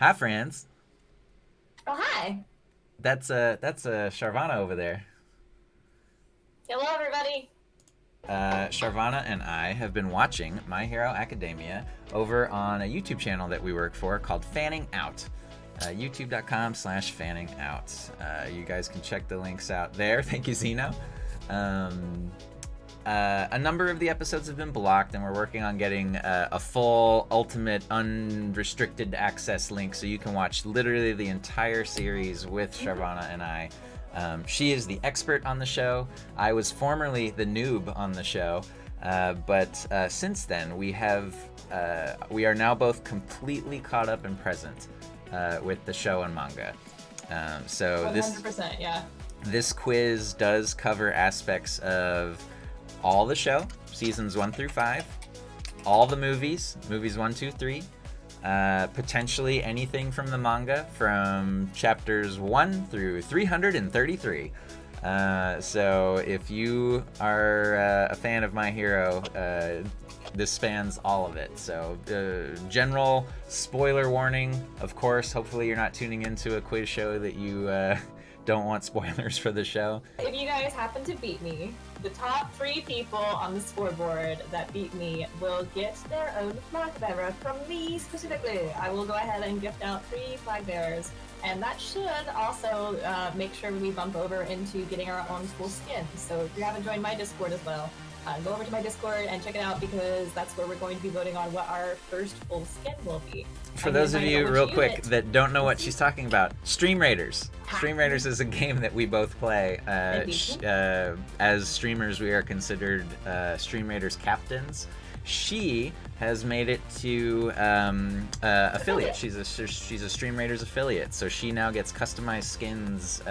Hi, friends. Oh, hi. That's Charvana over there. Hello, everybody. Charvana and I have been watching My Hero Academia over on a YouTube channel that we work for called Fanning Out. YouTube.com/fanning out. You guys can check the links out there. Thank you, Zeno. Um, a number of the episodes have been blocked, and we're working on getting a full, ultimate, unrestricted access link so you can watch literally the entire series with Charvana and I. She is the expert on the show. I was formerly the noob on the show, but since then we are now both completely caught up and present with the show and manga. So 100%, yeah. this quiz does cover aspects of all the show, seasons 1 through 5, all the movies 1, 2, 3, potentially anything from the manga from chapters 1 through 333. So if you are a fan of My Hero, this spans all of it. So general spoiler warning, of course. Hopefully you're not tuning into a quiz show that you don't want spoilers for the show. If you guys happen to beat me, the top 3 people on the scoreboard that beat me will get their own flag bearer from me specifically. I will go ahead and gift out 3 flag bearers, and that should also make sure we bump over into getting our own full skin. So if you haven't joined my Discord as well, go over to my Discord and check it out, because that's where we're going to be voting on what our first full skin will be. For those of you, real quick, that don't know what she's talking about, Stream Raiders. Stream Raiders is a game that we both play. As streamers, we are considered Stream Raiders captains. She has made it to affiliate. She's a Stream Raiders affiliate, so she now gets customized skins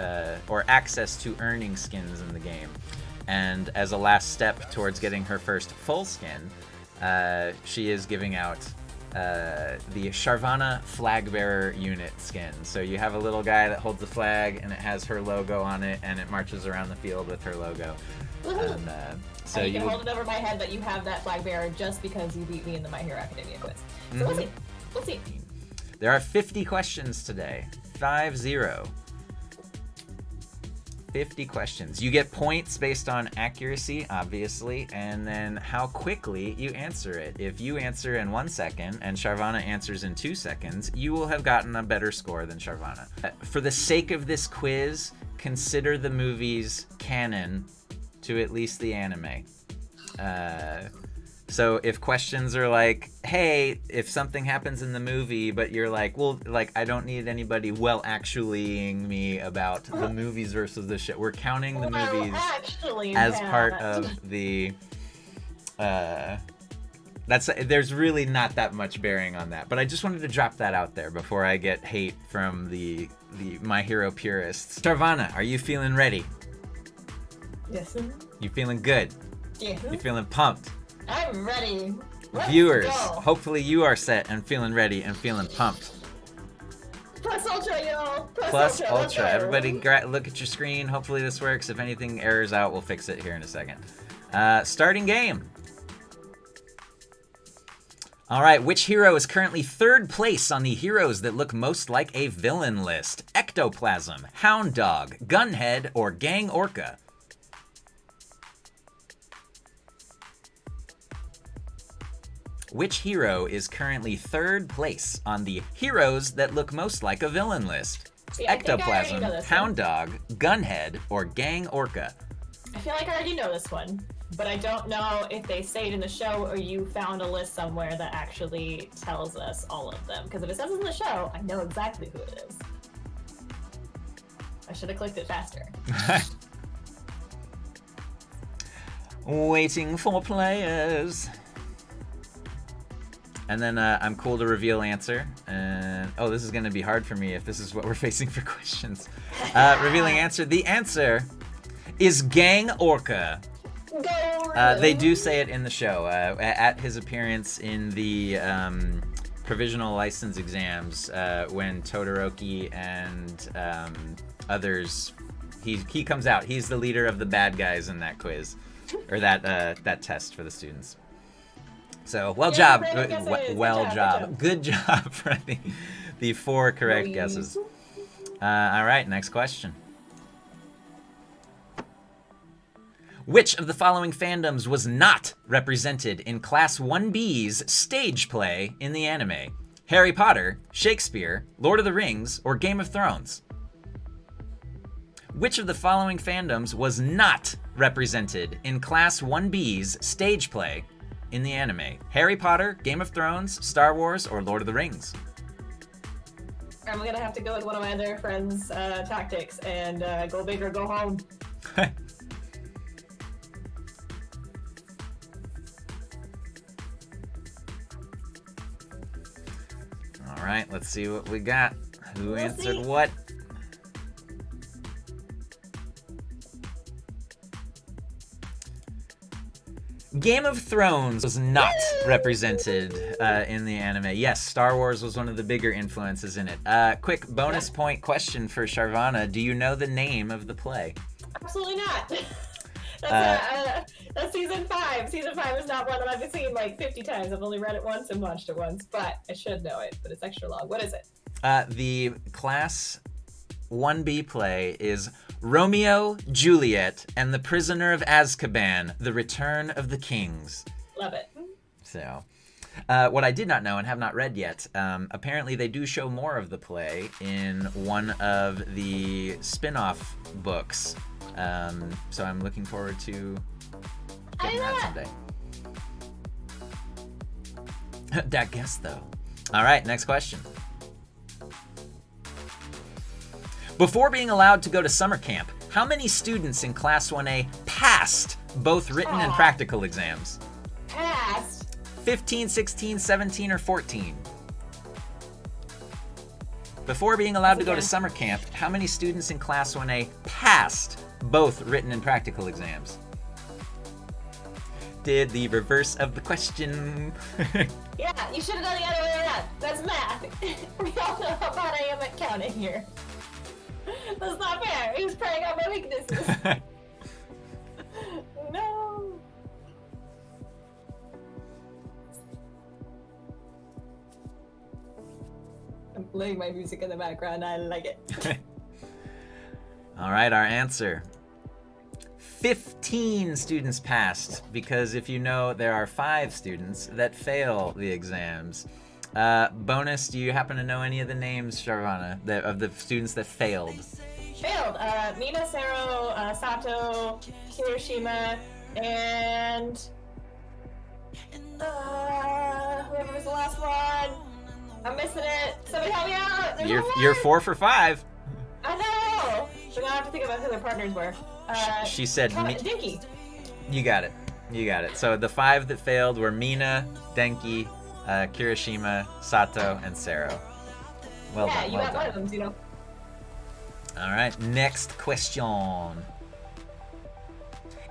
or access to earning skins in the game. And as a last step towards getting her first full skin, she is giving out the Charvana flag bearer unit skin. So you have a little guy that holds the flag, and it has her logo on it, and it marches around the field with her logo. So you can hold it over my head that you have that flag bearer just because you beat me in the My Hero Academia quiz. So we'll see. We'll see. There are 50 questions today. 50. 50 questions. You get points based on accuracy, obviously, and then how quickly you answer it. If you answer in 1 second and Charvana answers in 2 seconds, you will have gotten a better score than Charvana. For the sake of this quiz, consider the movies canon to at least the anime. So if questions are like, hey, if something happens in the movie, but you're like, well, like, I don't need anybody actuallying me about the movies versus the shit. We're counting the movies as part of the, there's really not that much bearing on that. But I just wanted to drop that out there before I get hate from the My Hero purists. Charvana, are you feeling ready? Yes. You feeling good? Yeah. You feeling pumped? I'm ready. Let's Viewers, go. hopefully you are set and feeling ready and feeling pumped. Plus Ultra, yo! Plus Ultra. Ultra. Everybody look at your screen. Hopefully this works. If anything errors out, we'll fix it here in a second. Starting game. All right, which hero is currently 3rd place on the heroes that look most like a villain list? Ectoplasm, Hound Dog, Gunhead, or Gang Orca? Which hero is currently 3rd place on the heroes that look most like a villain list? See, Ectoplasm, Hound Dog, Gunhead, or Gang Orca? I feel like I already know this one, but I don't know if they say it in the show or you found a list somewhere that actually tells us all of them. Because if it says it in the show, I know exactly who it is. I should have clicked it faster. Waiting for players. And then I'm cool to reveal answer. And oh, this is going to be hard for me if this is what we're facing for questions. Revealing answer. The answer is Gang Orca. They do say it in the show. At his appearance in the provisional license exams, when Todoroki and others, he comes out. He's the leader of the bad guys in that quiz, or that test for the students. So, well job. Good job for The 4 correct guesses. All right, next question. Which of the following fandoms was not represented in Class 1B's stage play in the anime? Harry Potter, Shakespeare, Lord of the Rings, or Game of Thrones? Which of the following fandoms was not represented in Class 1B's stage play in the anime? Harry Potter, Game of Thrones, Star Wars, or Lord of the Rings? I'm gonna have to go with one of my other friends' tactics and go big or go home. All right, let's see what we got. Who We'll answered see. what? Game of Thrones was not represented in the anime. Yes, Star Wars was one of the bigger influences in it. Quick bonus point question for Charvana. Do you know the name of the play? Absolutely not. That's season 5. Season 5 is not one that I've seen like 50 times. I've only read it once and watched it once, but I should know it. But it's extra long. What is it? The Class 1B play is Romeo, Juliet, and the Prisoner of Azkaban, The Return of the Kings. Love it. So, what I did not know and have not read yet, apparently they do show more of the play in one of the spin-off books. So I'm looking forward to getting that someday. That guess, though. All right, next question. Before being allowed to go to summer camp, how many students in Class 1A passed both written and practical exams? Passed. 15, 16, 17, or 14? Before being allowed to go to summer camp, how many students in Class 1A passed both written and practical exams? Did the reverse of the question. Yeah, you should have done the other way around. That's math. We all know how bad I am at counting here. That's not fair. He's preying on my weaknesses. No. I'm playing my music in the background. I like it. All right, our answer. 15 students passed, because if you know, there are 5 students that fail the exams. Bonus, do you happen to know any of the names, Charvana, of the students that failed? Failed. Mina, Sero, Sato, Kirishima, and whoever was the last one. I'm missing it. Somebody help me out. There's You're 4 for 5. I know. So now I have to think about who their partners were. She said Dinky. You got it. You got it. So the 5 that failed were Mina, Denki, Kirishima, Sato, and Sero. Well yeah, done. you Well got done. one of them, you know. All right, next question.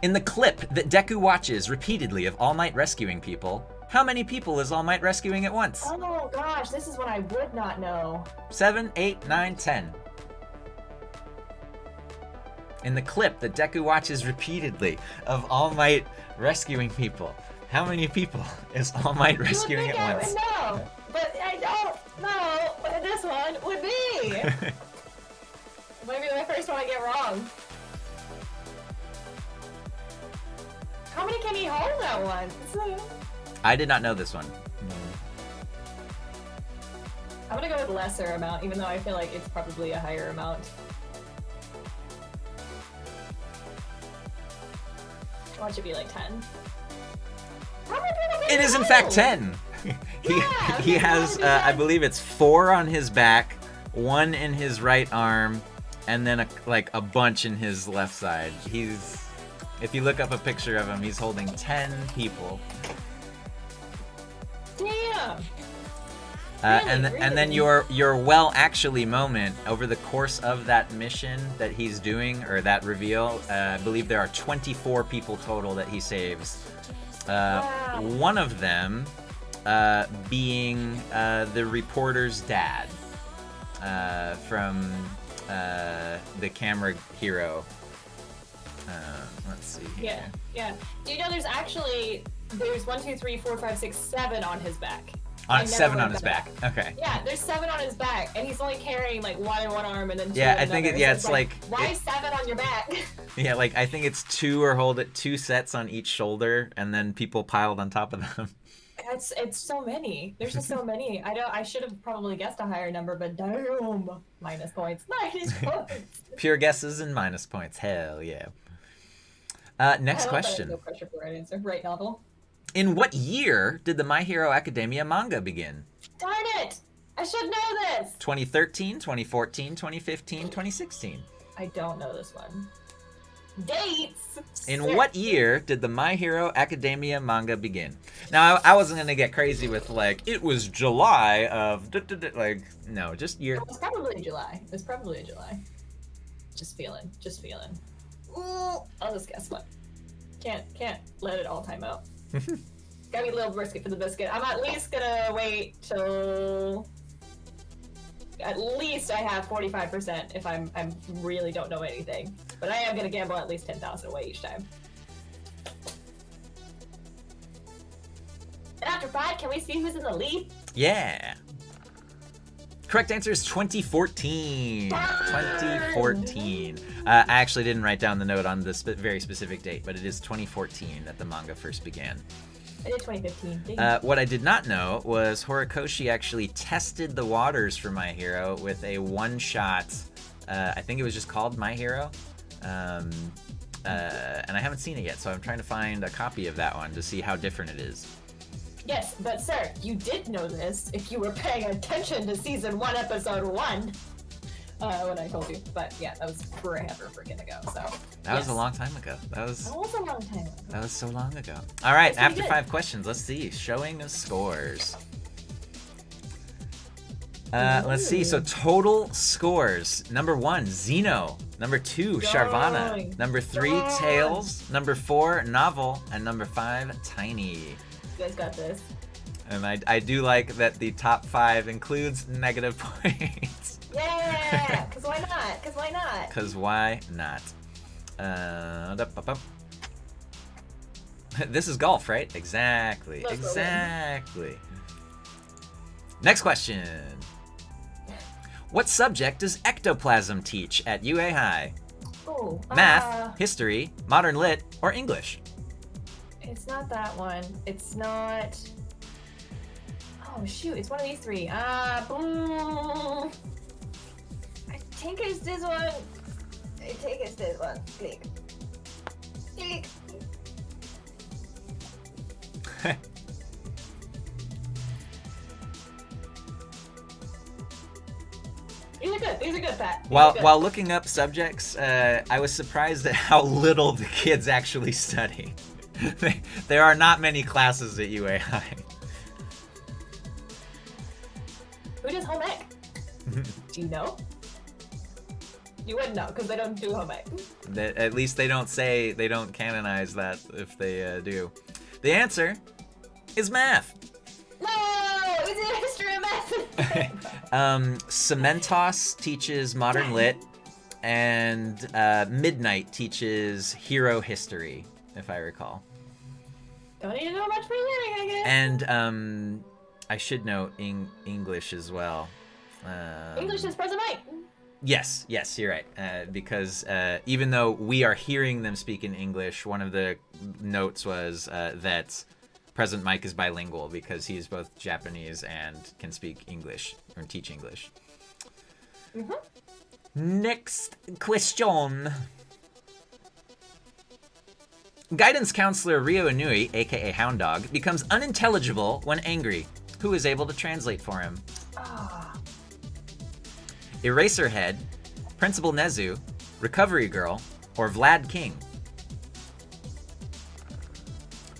In the clip that Deku watches repeatedly of All Might rescuing people, how many people is All Might rescuing at once? Oh gosh, this is what I would not know. 7, 8, 9, 10. In the clip that Deku watches repeatedly of All Might rescuing people, how many people is All Might rescuing at once? I would know, but I don't know what this one would be. Maybe my first one I get wrong. How many can he hold at once? I did not know this one. I'm gonna go with lesser amount, even though I feel like it's probably a higher amount. Watch it be like 10. How many people can It he is in hold? fact 10. He has, I believe it's 4 on his back, 1 in his right arm, and then a bunch in his left side. If you look up a picture of him, he's holding 10 people. Damn. And then your well actually moment over the course of that mission that he's doing, or that reveal, I believe there are 24 people total that he saves. Wow. One of them being the reporter's dad from the camera hero. Let's see here. Yeah. Do you know there's 1, 2, 3, 4, 5, 6, 7 on his back? 7 on his back. Okay. Yeah, there's 7 on his back, and he's only carrying like 1 in one arm and then 2 Yeah, in I think another. it's So like why 7 on your back? Yeah, like I think it's 2 or hold it 2 sets on each shoulder, and then people piled on top of them. It's so many. There's just so many. I should have probably guessed a higher number, but damn, minus points. Minus points. Pure guesses and minus points. Hell yeah. Next question. No pressure for right answer. Right novel. In what year did the My Hero Academia manga begin? Darn it! I should know this. 2013, 2014, 2015, 2016. I don't know this one. Dates. In what year did the My Hero Academia manga begin? Now, I wasn't gonna get crazy with like it was July of like no, just year. It was probably July. It was probably July. Just feeling. Ooh, I'll just guess what. Can't let it all time out. Got me a little brisket for the biscuit. I'm at least gonna wait till at least I have 45% if I'm really don't know anything. But I am gonna gamble at least 10,000 away each time. And after 5, can we see who's in the lead? Yeah. Correct answer is 2014. Burn! 2014. I actually didn't write down the note on this very specific date, but it is 2014 that the manga first began. I did 2015. What I did not know was Horikoshi actually tested the waters for My Hero with a one-shot, I think it was just called My Hero, and I haven't seen it yet, so I'm trying to find a copy of that one to see how different it is. Yes, but sir, you did know this if you were paying attention to season 1, episode 1. When I told you, but yeah, that was forever freaking ago. So that was a long time ago. That was a long time ago. That was so long ago. All right, That's after good. 5 questions, let's see. Showing of scores. Let's see. So total scores: number 1, Zeno; number 2, Charvana; Going. number 3, Going. Tails; number 4, Novel; and number 5, Tiny. You guys got this. And I do like that the top 5 includes negative points. Yeah, because why not? Because why not? Because why not? This is golf, right? Exactly. Let's go Exactly. Next question. What subject does ectoplasm teach at UA High? Oh, Math, history, modern lit, or English? It's not that one. It's not. Oh shoot! It's one of these 3. Boom. I think it's this one. I think it's this one. Click. Click. These are good. These are good, Pat. While looking up subjects, I was surprised at how little the kids actually study. There are not many classes at UA High. Who does home ec? Do you know? You wouldn't know because they don't do home ec. At least they don't canonize that if they do. The answer is math. No, it's in history and math. Cementos teaches modern lit, and Midnight teaches hero history, if I recall. Don't need to know much for learning, I guess. And I should know English as well. English is present Mike. Yes, you're right. Because even though we are hearing them speak in English, one of the notes was that President Mike is bilingual because he's both Japanese and can speak English or teach English. Mm-hmm. Next question. Guidance counselor Ryo Inui, aka Hound Dog, becomes unintelligible when angry. Who is able to translate for him? Eraserhead, Principal Nezu, Recovery Girl, or Vlad King?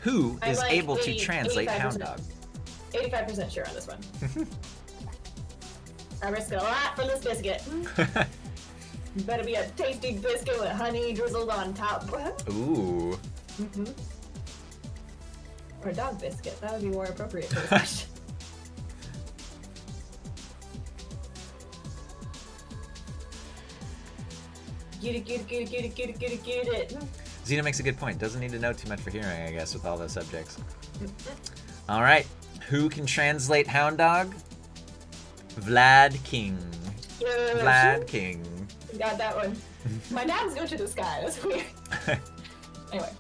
Who is able to translate Hound Dog? 85% sure on this one. I risk a lot for this biscuit. Better be a tasty biscuit with honey drizzled on top. Ooh. Mm-hmm. Or a dog biscuit. That would be more appropriate for this question. Get it. Xena makes a good point. Doesn't need to know too much for hearing, I guess, with all those subjects. All right. Who can translate hound dog? Vlad King. Yeah. Vlad King. Got that one. My dad's go to the sky. That's weird. Anyway.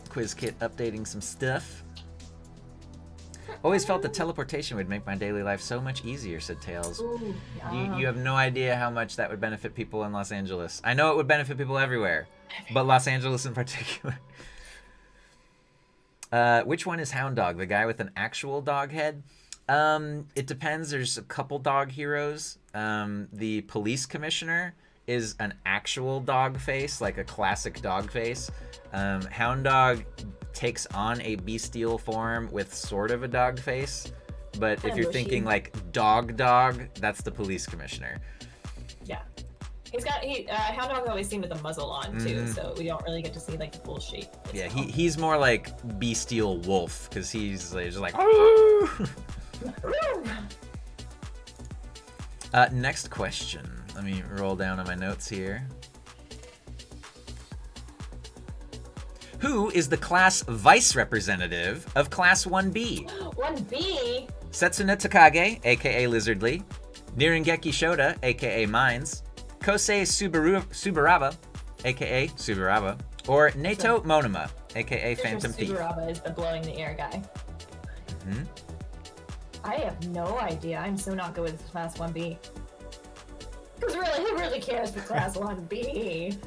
Quiz Kit updating some stuff. Always felt that teleportation would make my daily life so much easier, said Tails. Ooh, yeah. You have no idea how much that would benefit people in Los Angeles. I know it would benefit people everywhere, but Los Angeles in particular. Which one is Hound Dog? The guy with an actual dog head? It depends. There's a couple dog heroes. The police commissioner is an actual dog face, like a classic dog face. Hound Dog takes on a bestial form with sort of a dog face, but if you're thinking like dog, that's the police commissioner. Yeah. Hound Dog's always seen with a muzzle on too, so we don't really get to see like the full shape. Yeah, he's more like bestial wolf, because he's like, just like next question. Let me roll down on my notes here. Who is the class vice representative of Class 1B? 1B? Setsuna Takage, aka Lizardly, Nirengeki Shota, aka Mines, Kosei Subaraba, aka Subaraba, or Nato Monoma, aka Phantom Thief. Subaraba is the blowing the air guy. Mm-hmm. I have no idea. I'm so not good with Class 1B. Because really, who really cares for Class 1B?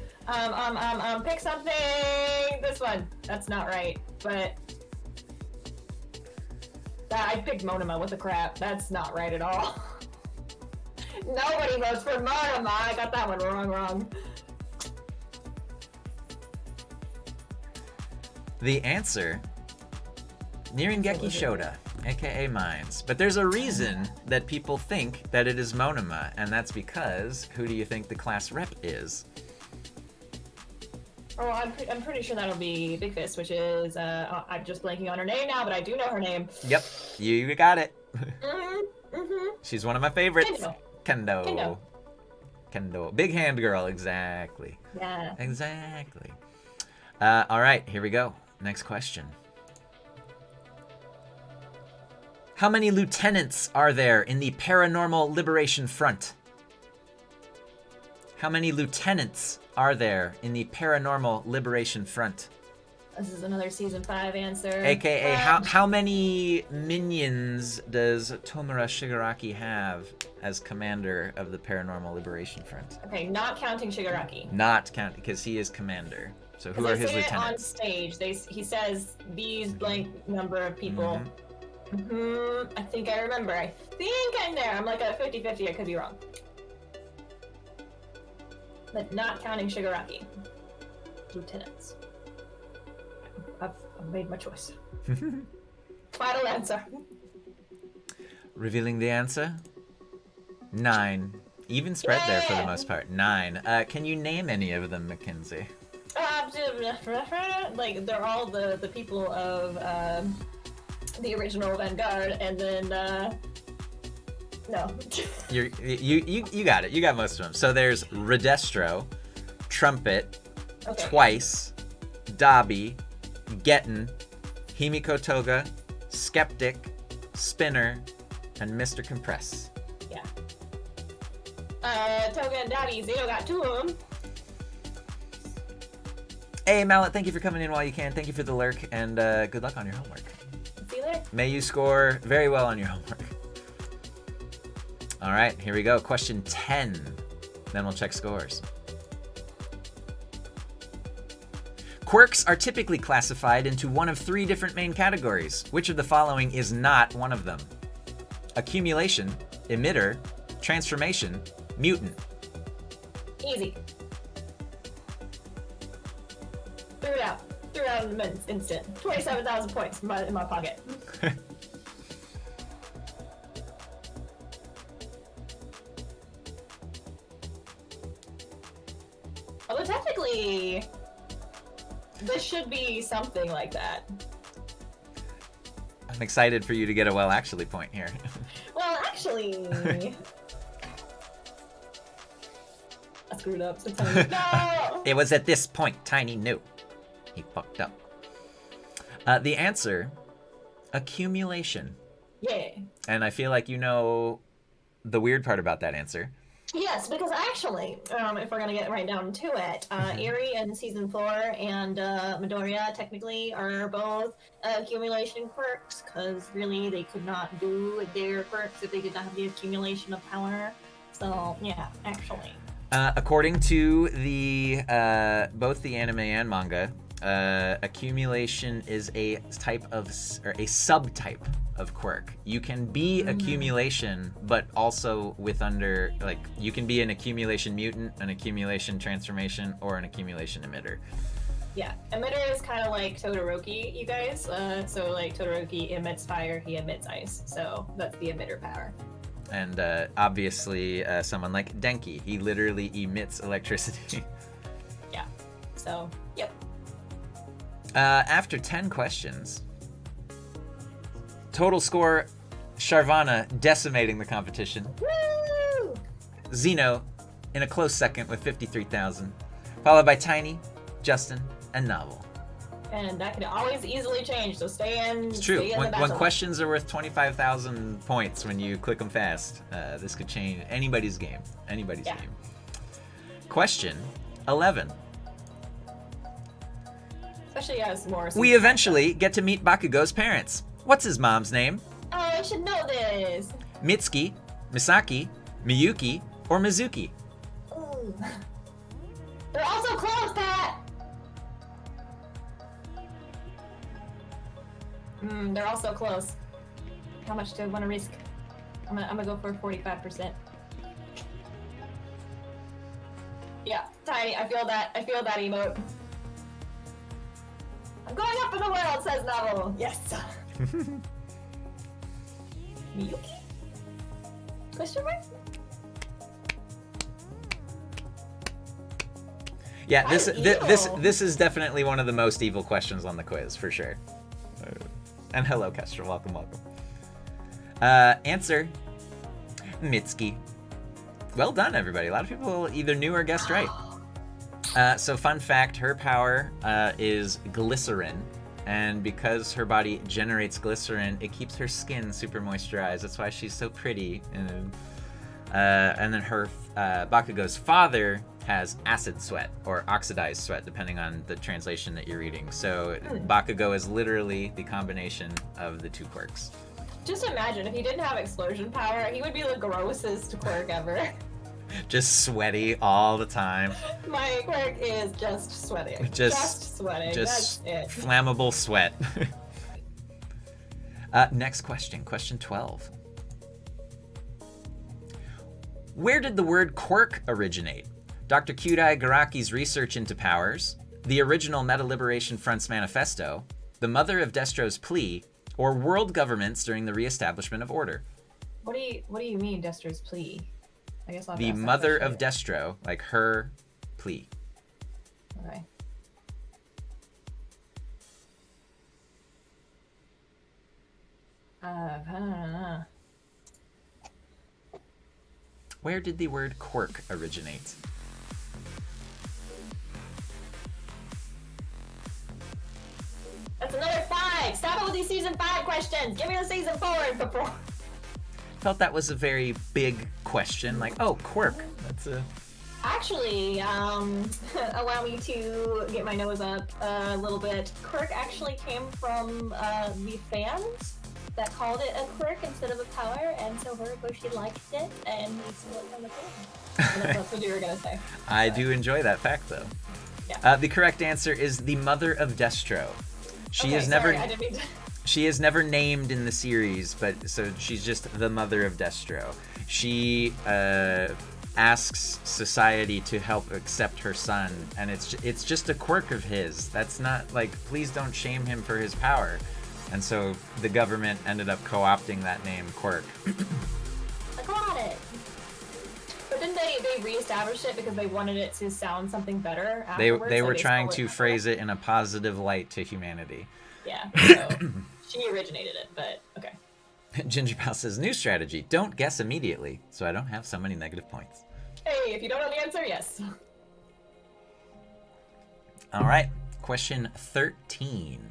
Pick something. This one. That's not right. But I picked Monoma. What the crap? That's not right at all. Nobody votes for Monoma. I got that one wrong. The answer, Nirengeki Shota, aka Mines. But there's a reason that people think that it is Monoma, and that's because, who do you think the class rep is? Oh, I'm pretty sure that'll be Big Fist, which is, I'm just blanking on her name now, but I do know her name. Yep, you got it. Mm-hmm. She's one of my favorites. Kendo. Big hand girl, exactly. Yeah. Exactly. All right, here we go. Next question. How many lieutenants are there in the Paranormal Liberation Front? How many lieutenants are there in the Paranormal Liberation Front? This is another season 5 answer. AKA, how many minions does Tomura Shigaraki have as commander of the Paranormal Liberation Front? Okay, not counting Shigaraki. Not counting, because he is commander. So who are his lieutenants? On stage, he says these blank number of people. I think I remember. I think I'm there. I'm like a 50-50. I could be wrong. But not counting Shigaraki. Lieutenants. I've made my choice. Final answer. Revealing the answer? 9. Even spread there for the most part. 9. Can you name any of them, Mackenzie? Like, they're all the people of the original Vanguard, and then no. You got it. You got most of them. So there's Redestro, Trumpet, Twice, Dabi, Getten, Himiko Toga, Skeptic, Spinner, and Mr. Compress. Yeah. Toga and Dabi, Zeno got 2 of them. Hey, Mallet, thank you for coming in while you can. Thank you for the lurk, and good luck on your homework. See you later. May you score very well on your homework. All right, here we go. Question 10. Then we'll check scores. Quirks are typically classified into one of 3 different main categories. Which of the following is not one of them? Accumulation, emitter, transformation, mutant. Easy. Threw it out in an instant. 27,000 points in my pocket. Although technically, this should be something like that. I'm excited for you to get a well actually point here. Well, actually, screwed up. So no! It was at this point Tiny knew. He fucked up. The answer, accumulation. Yeah. And I feel like you know the weird part about that answer. Yes, because actually, if we're gonna get right down to it, Eerie in season 4 and Midoriya technically are both accumulation quirks, because really they could not do their quirks if they did not have the accumulation of power. So yeah, actually. According to the both the anime and manga, accumulation is a type of or a subtype of quirk. You can be accumulation, but also with under like you can be an accumulation mutant, an accumulation transformation, or an accumulation emitter. Yeah, emitter is kind of like Todoroki, you guys. So like Todoroki emits fire, he emits ice. So that's the emitter power. And obviously, someone like Denki, he literally emits electricity. Yeah. So, yep. After 10 questions, total score, Charvana decimating the competition. Woo! Zeno in a close second with 53,000, followed by Tiny, Justin, and Novel. And that can always easily change, so stay in. It's true. Stay in When questions are worth 25,000 points when you click them fast, this could change anybody's game. Anybody's game. Question 11. Especially as more. We eventually get to meet Bakugo's parents. What's his mom's name? Oh, I should know this. Mitsuki, Misaki, Miyuki, or Mizuki? Ooh. They're also close, Pat. They're also close. How much do I want to risk? I'm gonna go for 45%. Yeah, Tiny, I feel that emote. I'm going up in the world, says Novel. Yes. Miyuki? Question mark? Yeah, this is definitely one of the most evil questions on the quiz for sure. And hello, Kestra. Welcome. Answer, Mitsuki. Well done, everybody. A lot of people either knew or guessed right. So fun fact, her power is glycerin. And because her body generates glycerin, it keeps her skin super moisturized. That's why she's so pretty. And then her Bakugo's father has acid sweat or oxidized sweat, depending on the translation that you're reading. So Bakugo is literally the combination of the two quirks. Just imagine if he didn't have explosion power, he would be the grossest quirk ever. Just sweaty all the time. My quirk is just sweating. Just sweating. Just that's it. Flammable sweat. Next question, question 12. Where did the word quirk originate? Dr. Kyudai Garaki's research into powers, the original Meta Liberation Front's manifesto, the mother of Destro's plea, or world governments during the reestablishment of order? What do you mean, Destro's plea? I guess I'll the mother of Destro, like her plea. Okay. Where did the word quirk originate? That's another 5. Stop it with these season 5 questions. Give me the season 4 before. Felt that was a very big question. Like, oh, quirk. That's a. Actually, allow me to get my nose up a little bit. Quirk actually came from the fans that called it a quirk instead of a power, and so Horikoshi liked it, and he stole it from the fan. That's what you were gonna say. I do enjoy that fact, though. Yeah. The correct answer is the mother of Destro. She is never. never. I didn't mean to... She is never named in the series, but so she's just the mother of Destro. She asks society to help accept her son, and it's just a quirk of his. That's not like, please don't shame him for his power. And so the government ended up co-opting that name, quirk. I got it. But didn't they reestablish it because they wanted it to sound something better afterwards? They were trying to phrase it in a positive light to humanity. Yeah, so she originated it, but okay. Ginger Pal says, new strategy, don't guess immediately, so I don't have so many negative points. Hey, if you don't know the answer, yes. All right, question 13.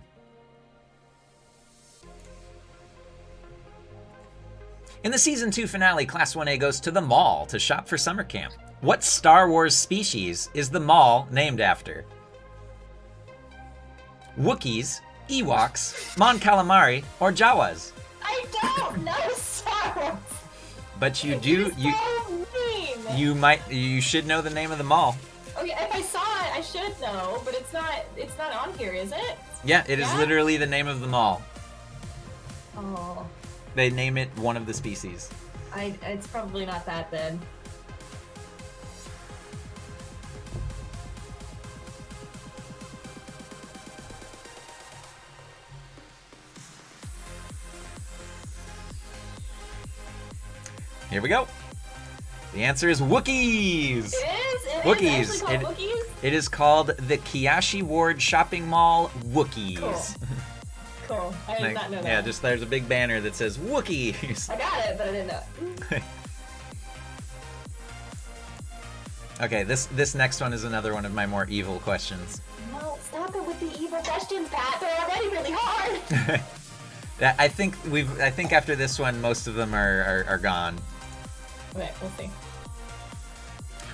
In the Season 2 finale, Class 1A goes to the mall to shop for summer camp. What Star Wars species is the mall named after? Wookiees, Ewoks, Mon Calamari, or Jawas? I don't know Star Wars. But you do. So mean. You should know the name of the mall. Okay, if I saw it, I should know, but it's not on here, is it? Yeah, it is literally the name of the mall. Oh. They name it one of the species. It's probably not that then. Here we go. The answer is Wookiees. It is? Wookiees. It's called Wookiees? It is called the Kyashi Ward Shopping Mall Wookiees. Cool. Cool. I did not know that. Yeah, just there's a big banner that says Wookiees. I got it, but I didn't know it. Okay, this next one is another one of my more evil questions. No, stop it with the evil questions, Pat. They're already really hard. I think after this one, most of them are gone. Okay, we'll see.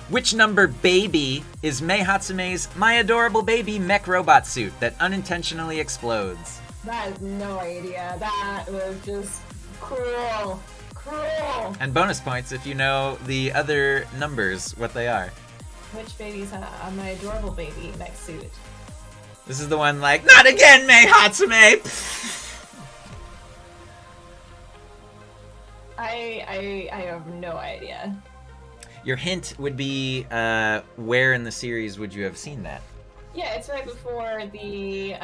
Which number baby is Mei Hatsume's My Adorable Baby mech robot suit that unintentionally explodes? I have no idea. That was just cruel. Cruel. And bonus points if you know the other numbers, what they are. Which baby's on My Adorable Baby mech suit? This is the one like, not again, Mei Hatsume! I have no idea. Your hint would be, where in the series would you have seen that? Yeah, it's right before the,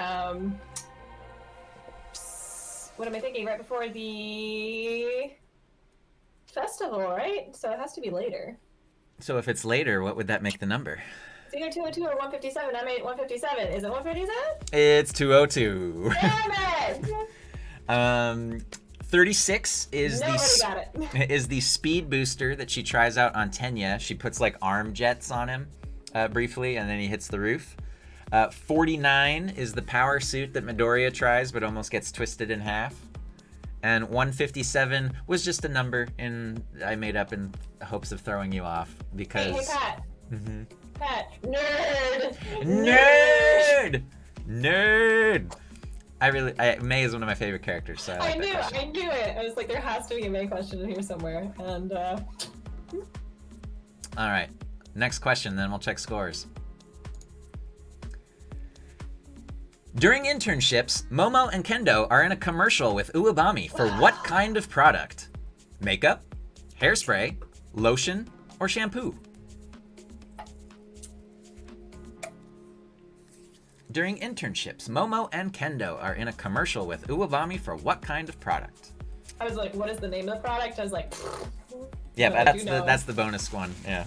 what am I thinking? Right before the festival, right? So it has to be later. So if it's later, what would that make the number? It's either 202 or 157. I made 157. Is it 157? It's 202. Damn it! 36 is got it. is the speed booster that she tries out on Tenya. She puts like arm jets on him briefly, and then he hits the roof. 49 is the power suit that Midoriya tries, but almost gets twisted in half. And 157 was just a number I made up in hopes of throwing you off because. Hey, Pat. Mm-hmm. Pat, nerd. Nerd. Mei is one of my favorite characters, so I knew it. I was like, there has to be a Mei question in here somewhere, and All right, next question, then we'll check scores. During internships, Momo and Kendo are in a commercial with Uwabami for what kind of product? Makeup, hairspray, lotion, or shampoo? During internships, Momo and Kendo are in a commercial with Uwabami for what kind of product? I was like, what is the name of the product? I was like... Yeah, but that's the bonus one, yeah.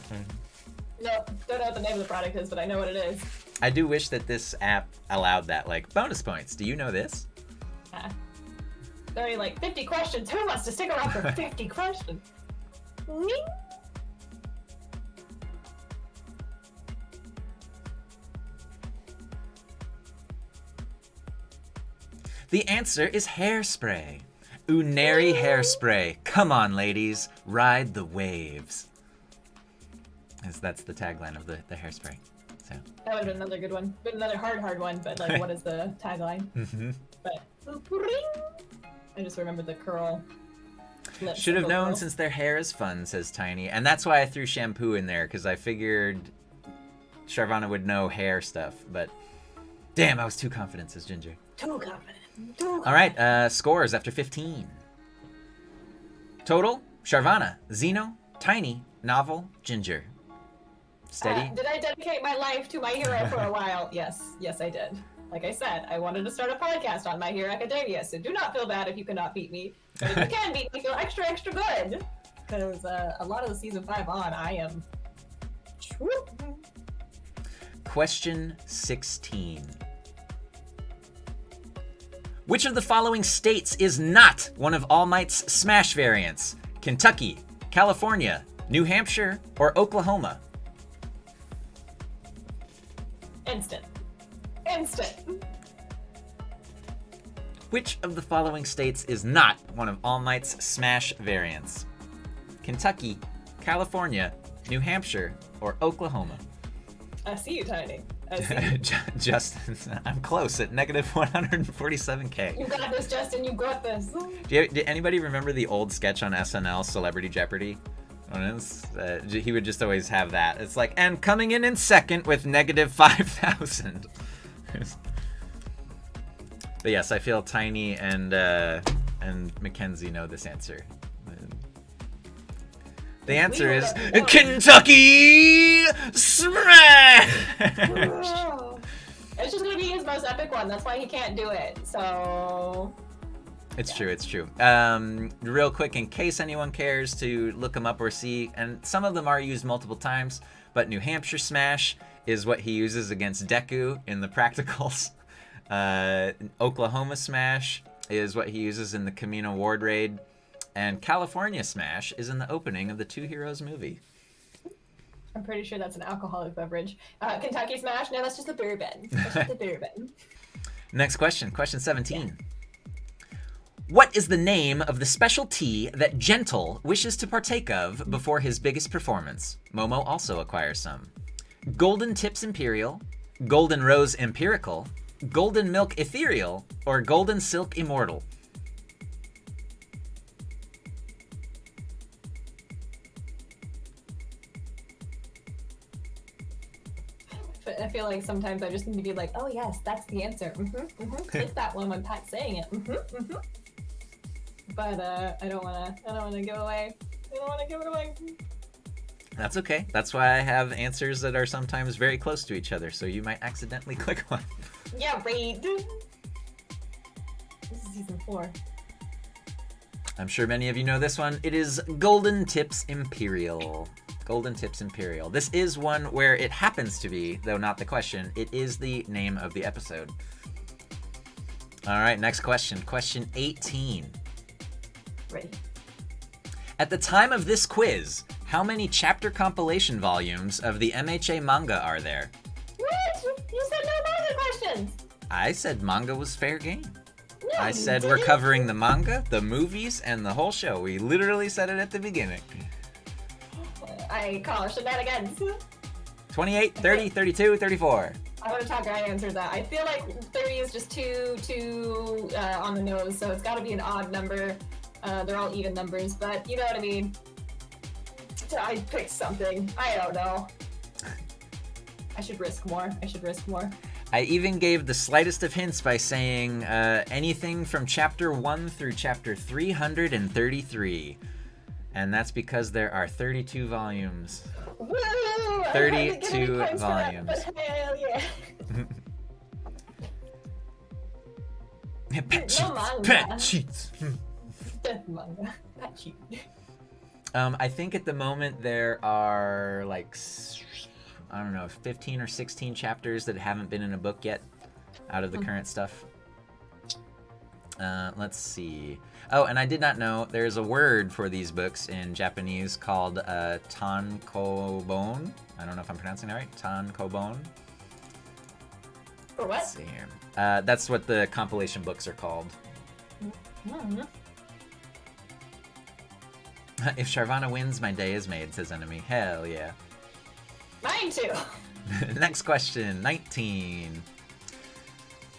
No, don't know what the name of the product is, but I know what it is. I do wish that this app allowed that, like, bonus points. Do you know this? Very like, 50 questions. Who wants to stick around for 50 questions? Me? The answer is hairspray. Uneri hairspray. Come on, ladies, ride the waves. That's the tagline of the hairspray. So. That would have been another good one. Been another hard one, but like, what is the tagline? Mm-hmm. But I just remembered the curl. Should have known since their hair is fun, says Tiny. And that's why I threw shampoo in there, because I figured Charvana would know hair stuff. But damn, I was too confident, says Ginger. Too confident. All right, scores after 15. Total, Charvana, Zeno, Tiny, Novel, Ginger. Steady? Did I dedicate my life to My Hero for a while? Yes, I did. Like I said, I wanted to start a podcast on My Hero Academia, so do not feel bad if you cannot beat me. But if you can beat me, feel extra good. Because a lot of the Season 5 on, I am... Question 16. Which of the following states is not one of All Might's Smash variants? Kentucky, California, New Hampshire, or Oklahoma? Instant. Which of the following states is not one of All Might's Smash variants? Kentucky, California, New Hampshire, or Oklahoma? I see you, Tiny. I see you. Justin, I'm close at negative 147K. You got this, Justin. You got this. Did anybody remember the old sketch on SNL, Celebrity Jeopardy? He would just always have that. It's like, and coming in second with negative 5,000. But yes, I feel Tiny and Mackenzie know this answer. The answer is Kentucky Smash! It's just gonna be his most epic one. That's why he can't do it. So. It's true. It's true. Real quick, in case anyone cares to look them up or see, and some of them are used multiple times, but New Hampshire Smash is what he uses against Deku in the practicals. Oklahoma Smash is what he uses in the Camino Ward raid. And California Smash is in the opening of the Two Heroes movie. I'm pretty sure that's an alcoholic beverage. Kentucky Smash? No, that's just a bourbon. That's just a bourbon. Next question. Question 17. What is the name of the special tea that Gentle wishes to partake of before his biggest performance? Momo also acquires some. Golden Tips Imperial, Golden Rose Empirical, Golden Milk Ethereal, or Golden Silk Immortal? I feel like sometimes I just need to be like, oh yes, that's the answer. Take that one when Pat's saying it. But I don't wanna give away. I don't wanna give it away. That's okay. That's why I have answers that are sometimes very close to each other, so you might accidentally click one. Yeah, right. This is season 4. I'm sure many of you know this one. It is Golden Tips Imperial. Golden Tips Imperial. This is one where it happens to be, though not the question, it is the name of the episode. All right, next question. Question 18. Ready. At the time of this quiz, how many chapter compilation volumes of the MHA manga are there? What? You said no manga questions. I said manga was fair game. No, I said we're covering the manga, the movies, and the whole show. We literally said it at the beginning. I call shenanigans. 28, 30, 32, 34. I want to talk. I answered that. I feel like 30 is just too on the nose, so it's got to be an odd number. They're all even numbers, but you know what I mean. So I picked something. I don't know. I should risk more. I even gave the slightest of hints by saying anything from chapter 1 through chapter 333. And that's because there are 32 volumes. Woo! 32 volumes. That, but hell yeah. Pet sheets. manga. Pet sheets. Manga. Pet sheet. I think at the moment there are like, I don't know, 15 or 16 chapters that haven't been in a book yet out of the current stuff. Let's see. Oh, and I did not know there's a word for these books in Japanese called tankobon. I don't know if I'm pronouncing that right. Tankobon. For what? Let's see here. That's what the compilation books are called. Mm-hmm. If Charvana wins, my day is made, says Enemy. Hell yeah. Mine too. Next question, 19.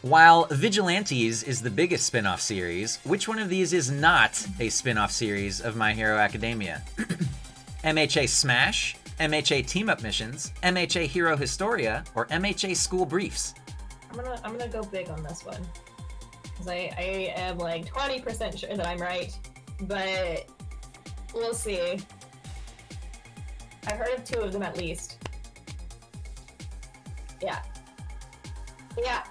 While Vigilantes is the biggest spin-off series, which one of these is not a spin-off series of My Hero Academia? MHA Smash, MHA Team-Up Missions, MHA Hero Historia, or MHA School Briefs? I'm gonna go big on this one. Because I am like 20% sure that I'm right. But we'll see. I've heard of 2 of them at least. Yeah. Yeah.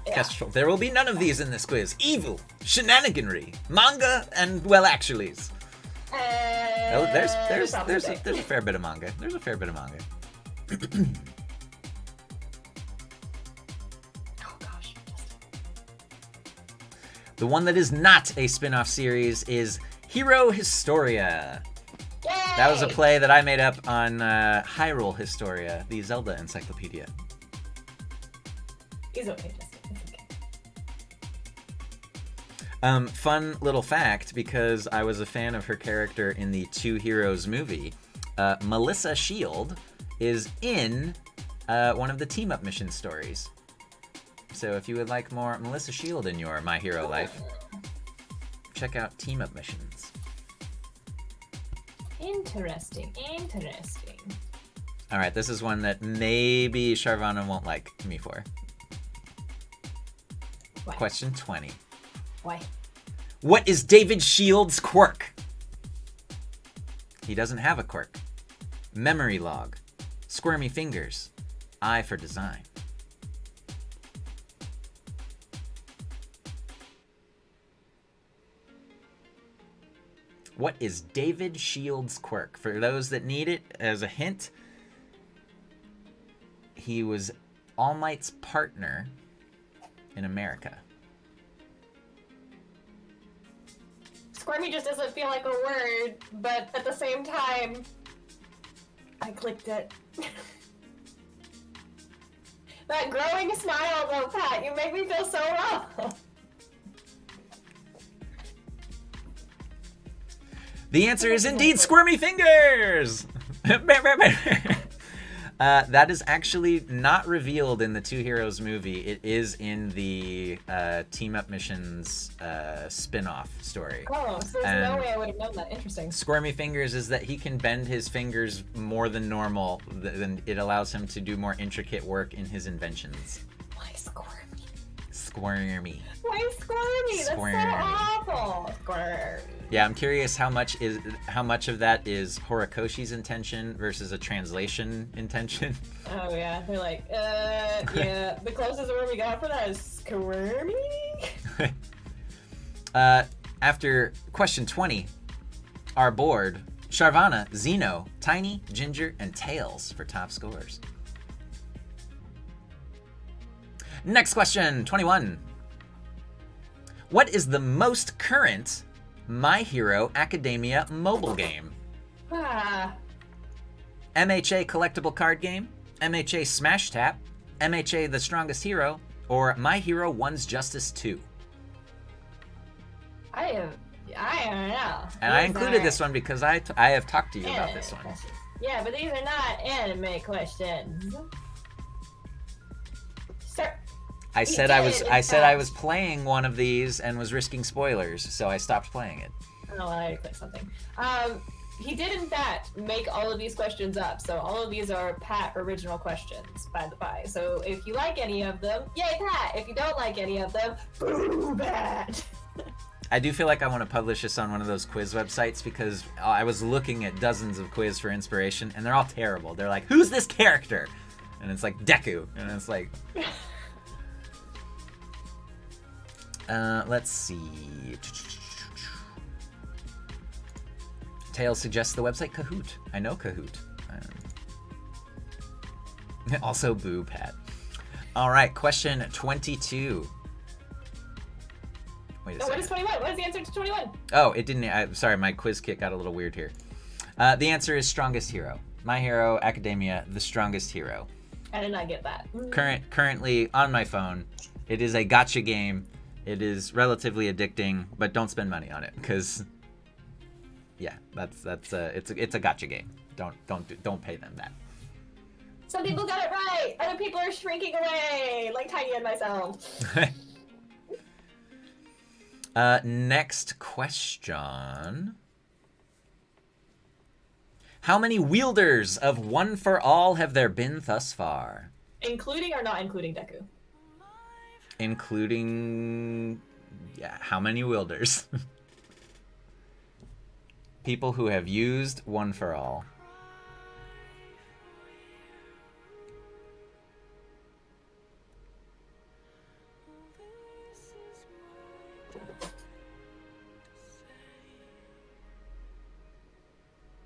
Kestrel, there will be none of these in this quiz. Evil, shenaniganry, manga, and well actuallys. Oh, there's a fair bit of manga. There's a fair bit of manga. Oh gosh. The one that is not a spin-off series is Hero Historia. Yay! That was a play that I made up on Hyrule Historia, the Zelda encyclopedia. It's okay, Justin. It's okay. Fun little fact, because I was a fan of her character in the Two Heroes movie, Melissa Shield is in one of the team-up mission stories. So if you would like more Melissa Shield in your My Hero life, check out team-up missions. Interesting. All right, this is one that maybe Charvana won't like me for. Why? Question 20. Why? What is David Shield's quirk? He doesn't have a quirk. Memory log. Squirmy fingers. Eye for design. What is David Shield's quirk? For those that need it, as a hint, he was All Might's partner in America. Squirmy just doesn't feel like a word, but at the same time, I clicked it. That growing smile, though, Pat, you make me feel so wrong. The answer is indeed Squirmy Fingers! That is actually not revealed in the Two Heroes movie. It is in the Team Up Missions spin-off story. Oh, so there's no way I would have known that. Interesting. Squirmy Fingers is that he can bend his fingers more than normal. Then it allows him to do more intricate work in his inventions. Why squirmy? Squirmy. Why squirmy? Squirmy. That's so awful. Squirmy. Yeah, I'm curious how much of that is Horikoshi's intention versus a translation intention. Oh yeah, they're like, yeah. The closest word we got for that is squirmy. After question 20, our board: Charvana, Zeno, Tiny, Ginger, and Tails for top scores. Next question, 21. What is the most current My Hero Academia mobile game? MHA collectible card game, MHA Smash Tap, MHA The Strongest Hero, or My Hero One's Justice 2? I don't know. And I included this one because I have talked to you about this one. Yeah, but these are not anime questions. Sir. I said I was playing one of these and was risking spoilers, so I stopped playing it. Oh, I already clicked something. He did in fact make all of these questions up, so all of these are Pat original questions, by the by. So if you like any of them, yay Pat! If you don't like any of them, boo Pat! I do feel like I want to publish this on one of those quiz websites because I was looking at dozens of quiz for inspiration, and they're all terrible. They're like, who's this character? And it's like, Deku. And it's like... let's see. Tails suggests the website Kahoot. I know Kahoot. Also, boo, Pat. All right, question 22. Wait a second. What is 21? What is the answer to 21? Oh, it didn't. Sorry, my quiz kit got a little weird here. The answer is Strongest Hero. My Hero Academia, The Strongest Hero. I did not get that. Currently on my phone. It is a gacha game. It is relatively addicting, but don't spend money on it because, yeah, it's a gacha game. Don't pay them that. Some people got it right. Other people are shrinking away, like Tiny and myself. Next question. How many wielders of One for All have there been thus far? Including or not including Deku? Including, yeah, how many wielders? People who have used One for All.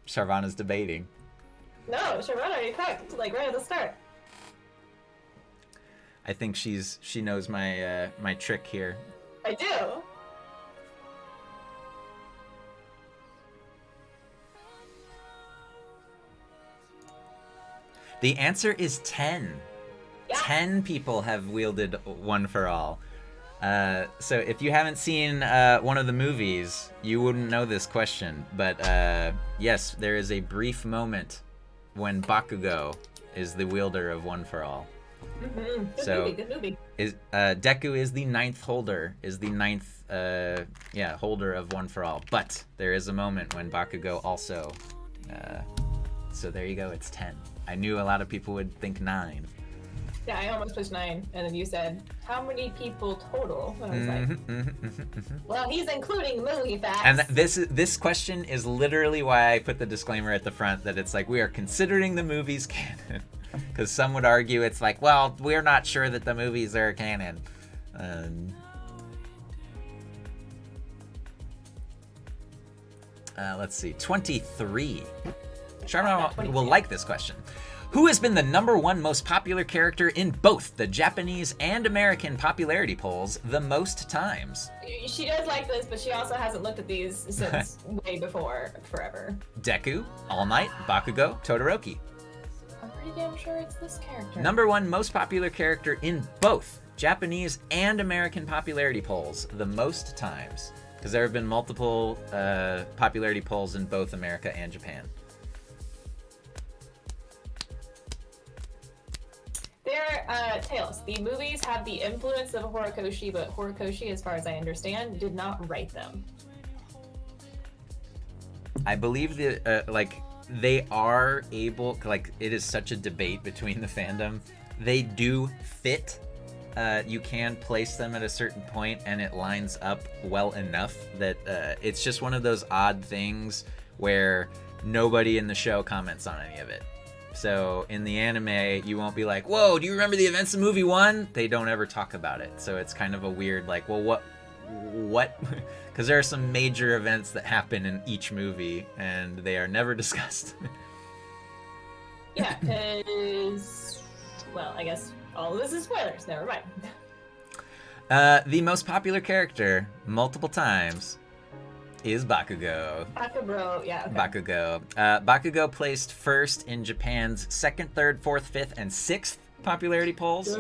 Charvana's debating. No, Charvana already clicked, like right at the start. I think she knows my my trick here. I do. The answer is 10. Yeah. 10 people have wielded One for All. So if you haven't seen one of the movies, you wouldn't know this question. But yes, there is a brief moment when Bakugo is the wielder of One for All. Mm-hmm. Good movie. Deku is the ninth holder, holder of One for All. But there is a moment when Bakugo also. So there you go. It's 10. I knew a lot of people would think 9. Yeah, I almost pushed 9, and then you said, how many people total? And I was like, well, he's including movie facts. And this question is literally why I put the disclaimer at the front that it's like, we are considering the movies canon. Because some would argue it's like, well, we're not sure that the movies are canon. Let's see, 23. Charvana will like this question. Who has been the #1 most popular character in both the Japanese and American popularity polls the most times? She does like this, but she also hasn't looked at these since way before, forever. Deku, All Might, Bakugo, Todoroki. I'm pretty damn sure it's this character. #1 most popular character in both Japanese and American popularity polls the most times. Because there have been multiple popularity polls in both America and Japan. Tails. The movies have the influence of Horikoshi, but Horikoshi, as far as I understand, did not write them. I believe they are able, it is such a debate between the fandom. They do fit. You can place them at a certain point and it lines up well enough that it's just one of those odd things where nobody in the show comments on any of it. So in the anime, you won't be like, whoa, do you remember the events of movie 1? They don't ever talk about it. So it's kind of a weird, like, well, what? Because there are some major events that happen in each movie and they are never discussed. Yeah, because, well, I guess all of this is spoilers. Never mind. The most popular character, multiple times, is Bakugo. Bakubro, yeah. Okay. Bakugo. Bakugo placed first in Japan's 2nd, 3rd, 4th, 5th, and 6th popularity polls,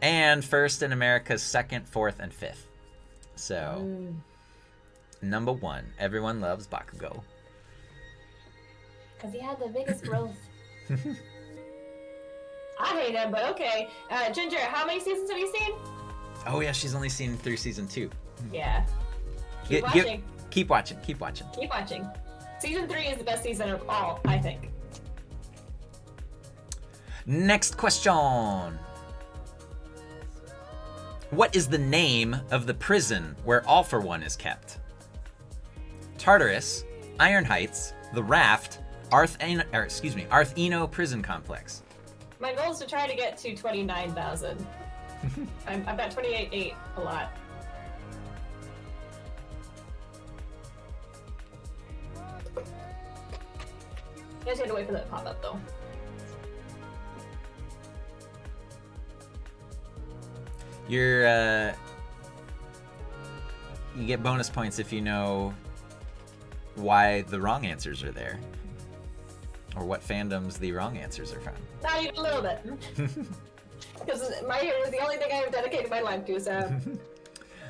and first in America's 2nd, 4th, and 5th. So, #1, everyone loves Bakugo. Because he had the biggest growth. I hate him, but okay. Ginger, how many seasons have you seen? Oh yeah, she's only seen through season 2. Yeah. Keep watching. Keep watching. Keep watching. Keep watching. Season 3 is the best season of all, I think. Next question. What is the name of the prison where All for One is kept? Tartarus, Iron Heights, The Raft, Arth-Eno Prison Complex. My goal is to try to get to 29,000. I'm at 28.8 a lot. You guys have to wait for that to pop up though. You get bonus points if you know why the wrong answers are there. Or what fandoms the wrong answers are from. Not even a little bit. Because my hero is the only thing I have dedicated my life to, so.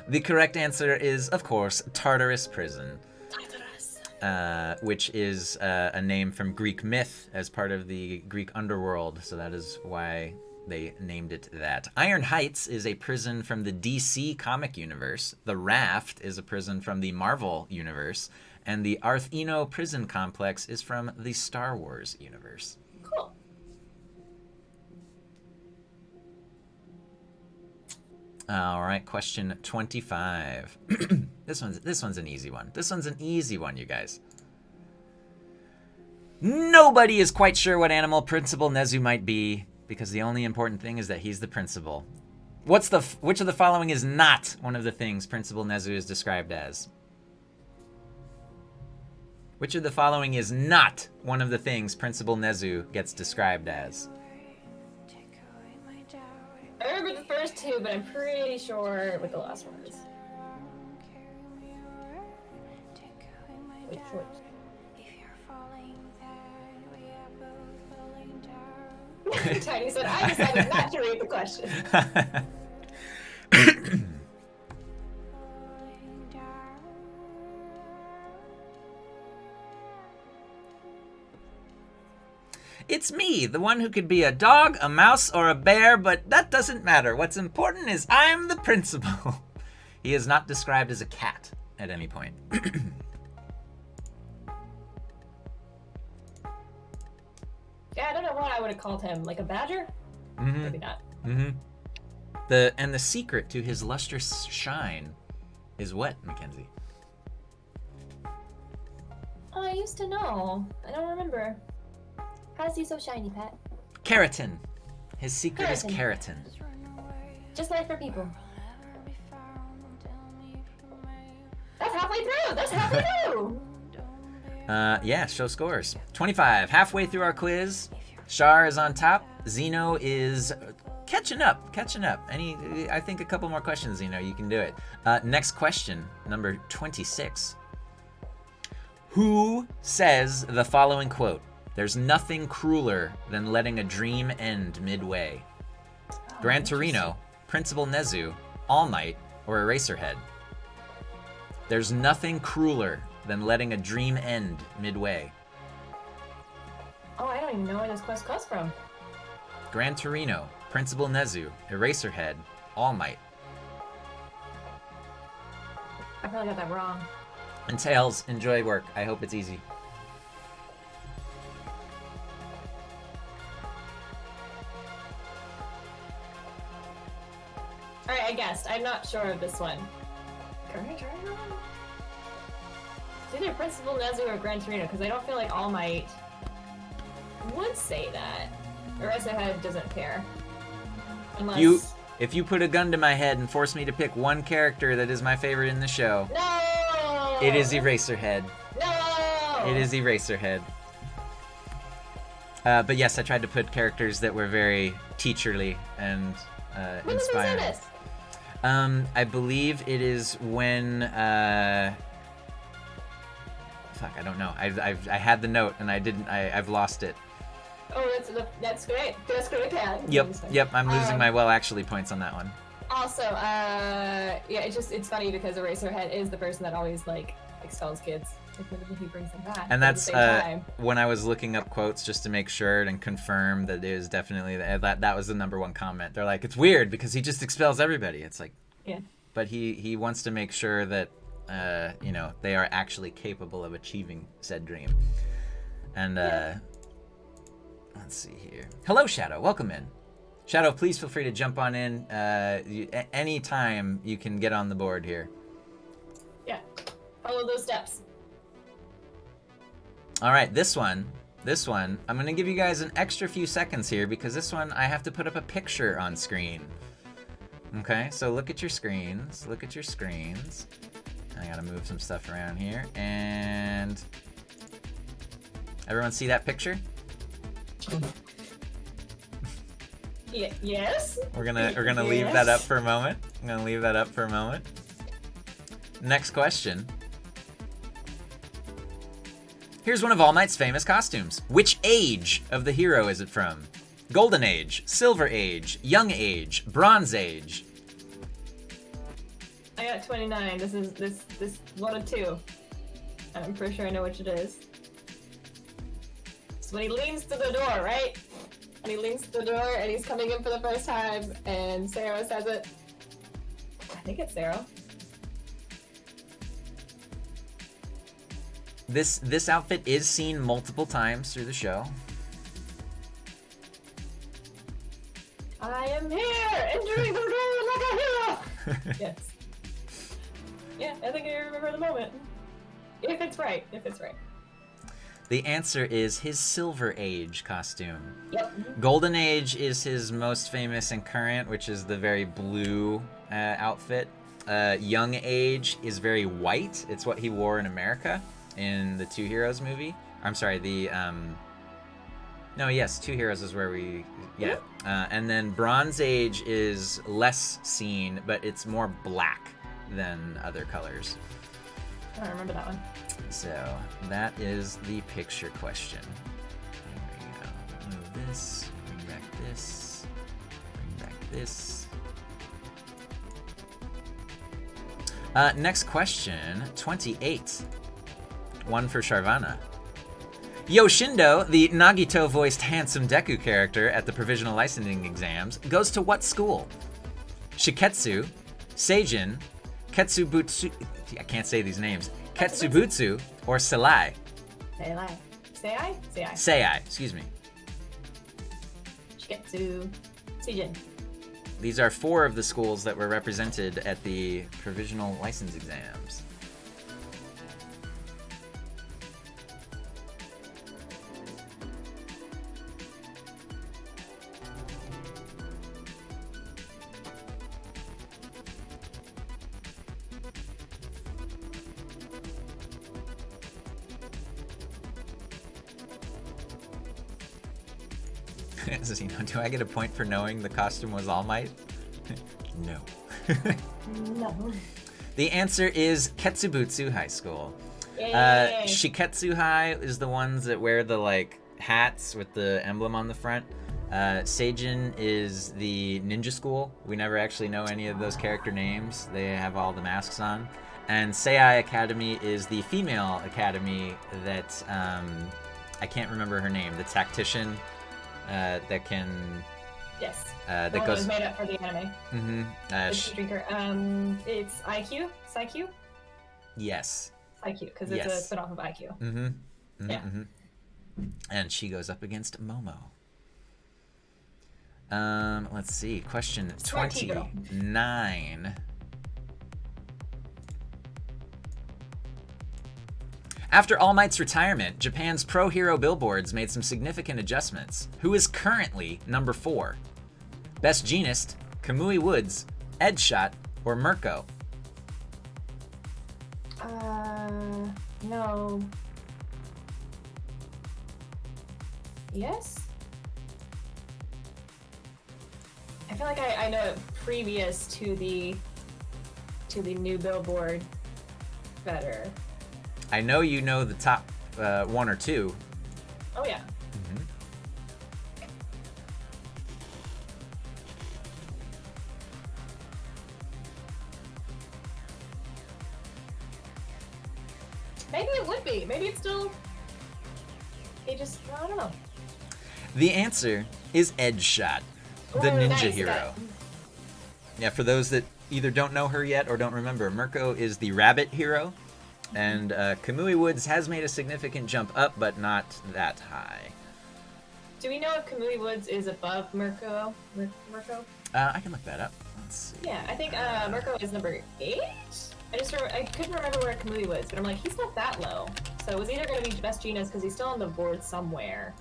The correct answer is, of course, Tartarus Prison. Tartarus. Which is a name from Greek myth as part of the Greek underworld, so that is why they named it that. Iron Heights is a prison from the DC comic universe. The Raft is a prison from the Marvel universe. And the Arth-Eno Prison Complex is from the Star Wars universe. Cool. All right, question 25. This one's an easy one. This one's an easy one, you guys. Nobody is quite sure what animal Principal Nezu might be, because the only important thing is that he's the principal. Which of the following is not one of the things Principal Nezu is described as? Which of the following is not one of the things Principal Nezu gets described as? I remember the first two, but I'm pretty sure what the last one is. Wait, Tiny said, I decided not to read the question. It's me, the one who could be a dog, a mouse, or a bear, but that doesn't matter. What's important is I'm the principal. He is not described as a cat at any point. Yeah, I don't know what I would have called him. Like a badger? Mm-hmm. Maybe not. Mm-hmm. The secret to his lustrous shine is what, Mackenzie? Oh, I used to know. I don't remember. How is he so shiny, Pat? Keratin. His secret is keratin. Just like for people. That's halfway through! That's halfway through! Yeah, show scores. 25. Halfway through our quiz. Char is on top. Zeno is catching up. I think a couple more questions, Zeno. You can do it. Next question, number 26. Who says the following quote? There's nothing crueler than letting a dream end midway. Gran Torino, Principal Nezu, All Might, or Eraserhead? There's nothing crueler than letting a dream end midway. Oh, I don't even know where this quest comes from. Gran Torino, Principal Nezu, Eraserhead, All Might. I probably got that wrong. And Tails, enjoy work. I hope it's easy. Alright, I guessed. I'm not sure of this one. It's either Principal Nezu or Gran Torino, because I don't feel like All Might would say that. Eraserhead doesn't care. Unless... If you put a gun to my head and force me to pick one character that is my favorite in the show... No! It is Eraserhead. No! It is Eraserhead. But yes, I tried to put characters that were very teacherly and inspiring. When this? I believe it is when... Fuck, I don't know. I had the note and I've lost it. Oh, that's great. That's great, Pat. Yep. I'm losing my well actually points on that one. Also, yeah, it's funny because Eraserhead is the person that always like expels kids. Like, he brings them back. And that's when I was looking up quotes just to make sure and confirm that it was definitely that was the number one comment. They're like, it's weird because he just expels everybody. It's like, yeah. But he wants to make sure that they are actually capable of achieving said dream. And let's see here. Hello, Shadow. Welcome in. Shadow, please feel free to jump on in. Anytime you can get on the board here. Yeah. Follow those steps. All right, this one, I'm going to give you guys an extra few seconds here because this one I have to put up a picture on screen. Okay, so look at your screens. I got to move some stuff around here. And everyone see that picture? Yes. We're gonna leave that up for a moment. Next question. Here's one of All Might's famous costumes. Which age of the hero is it from? Golden Age, Silver Age, Young Age, Bronze Age. I got 29. This is one of two. I'm pretty sure I know which it is. So when he leans to the door, right? And he leans to the door and he's coming in for the first time and Sarah says it. I think it's Sarah. This outfit is seen multiple times through the show. I am here, entering the door like a hero. Yes. Yeah, I think I remember the moment. If it's right. The answer is his Silver Age costume. Yep. Golden Age is his most famous and current, which is the very blue outfit. Young Age is very white. It's what he wore in America in the Two Heroes movie. I'm sorry, Two Heroes is where we... Yeah. And then Bronze Age is less seen, but it's more black than other colors. I don't remember that one. So that is the picture question. There we go. Move this, bring back this, bring back this. Next question, 28. One for Charvana. Yoshindo, the Nagito-voiced handsome Deku character at the provisional licensing exams, goes to what school? Shiketsu, Seijin, Ketsubutsu, I can't say these names, Ketsubutsu, or Seai? Seai, excuse me. Shiketsu, Seijin. These are 4 of the schools that were represented at the provisional license exams. Do I get a point for knowing the costume was All Might? No. No. The answer is Ketsubutsu High School. Shiketsu High is the ones that wear the like hats with the emblem on the front. Seijin is the ninja school. We never actually know any of those character names. They have all the masks on. And Seai Academy is the female academy that I can't remember her name. The tactician that can. Yes. That the one goes. That was made up for the anime. Mm-hmm. The drinker. It's IQ. Psyq. Yes. IQ, because it's a spin-off of IQ. Mm-hmm. Mm-hmm. Yeah. Mm-hmm. And she goes up against Momo. Let's see. Question 29. After All Might's retirement, Japan's pro hero billboards made some significant adjustments. Who is currently number 4? Best Jeanist, Kamui Woods, Edshot, or Mirko? No. Yes? I feel like I know it previous to the new billboard better. I know you know the top 1 or 2. Oh yeah. Mm-hmm. Maybe it would be. Maybe it's still. It just. I don't know. The answer is Edshot, the ninja hero. Yeah, for those that either don't know her yet or don't remember, Mirko is the rabbit hero, and Kamui Woods has made a significant jump up, but not that high. Do we know if Kamui Woods is above Mirko? Mirko? I can look that up. Let's see. Yeah, I think Mirko is number 8. I couldn't remember where Kamui was, but I'm like, he's not that low. So it was either going to be Best Jeanist because he's still on the board somewhere.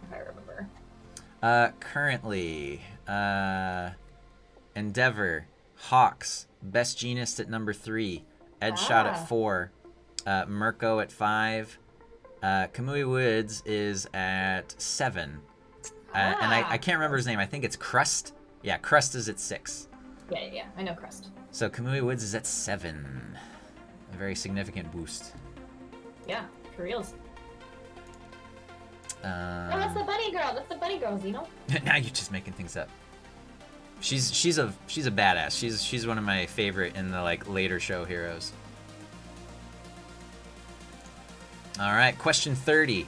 If I remember. Currently, Endeavor, Hawks, Best Jeanist at number 3, Edshot at 4, Mirko at 5, Kamui Woods is at 7. And I can't remember his name. I think it's Crust. Yeah, Crust is at 6. Yeah, I know Crust. So Kamui Woods is at 7. A very significant boost. Yeah, for reals. No, that's the bunny girl. That's the bunny girl, Zeno. Now you're just making things up. She's a badass. She's one of my favorite in the like later show heroes. All right, question 30.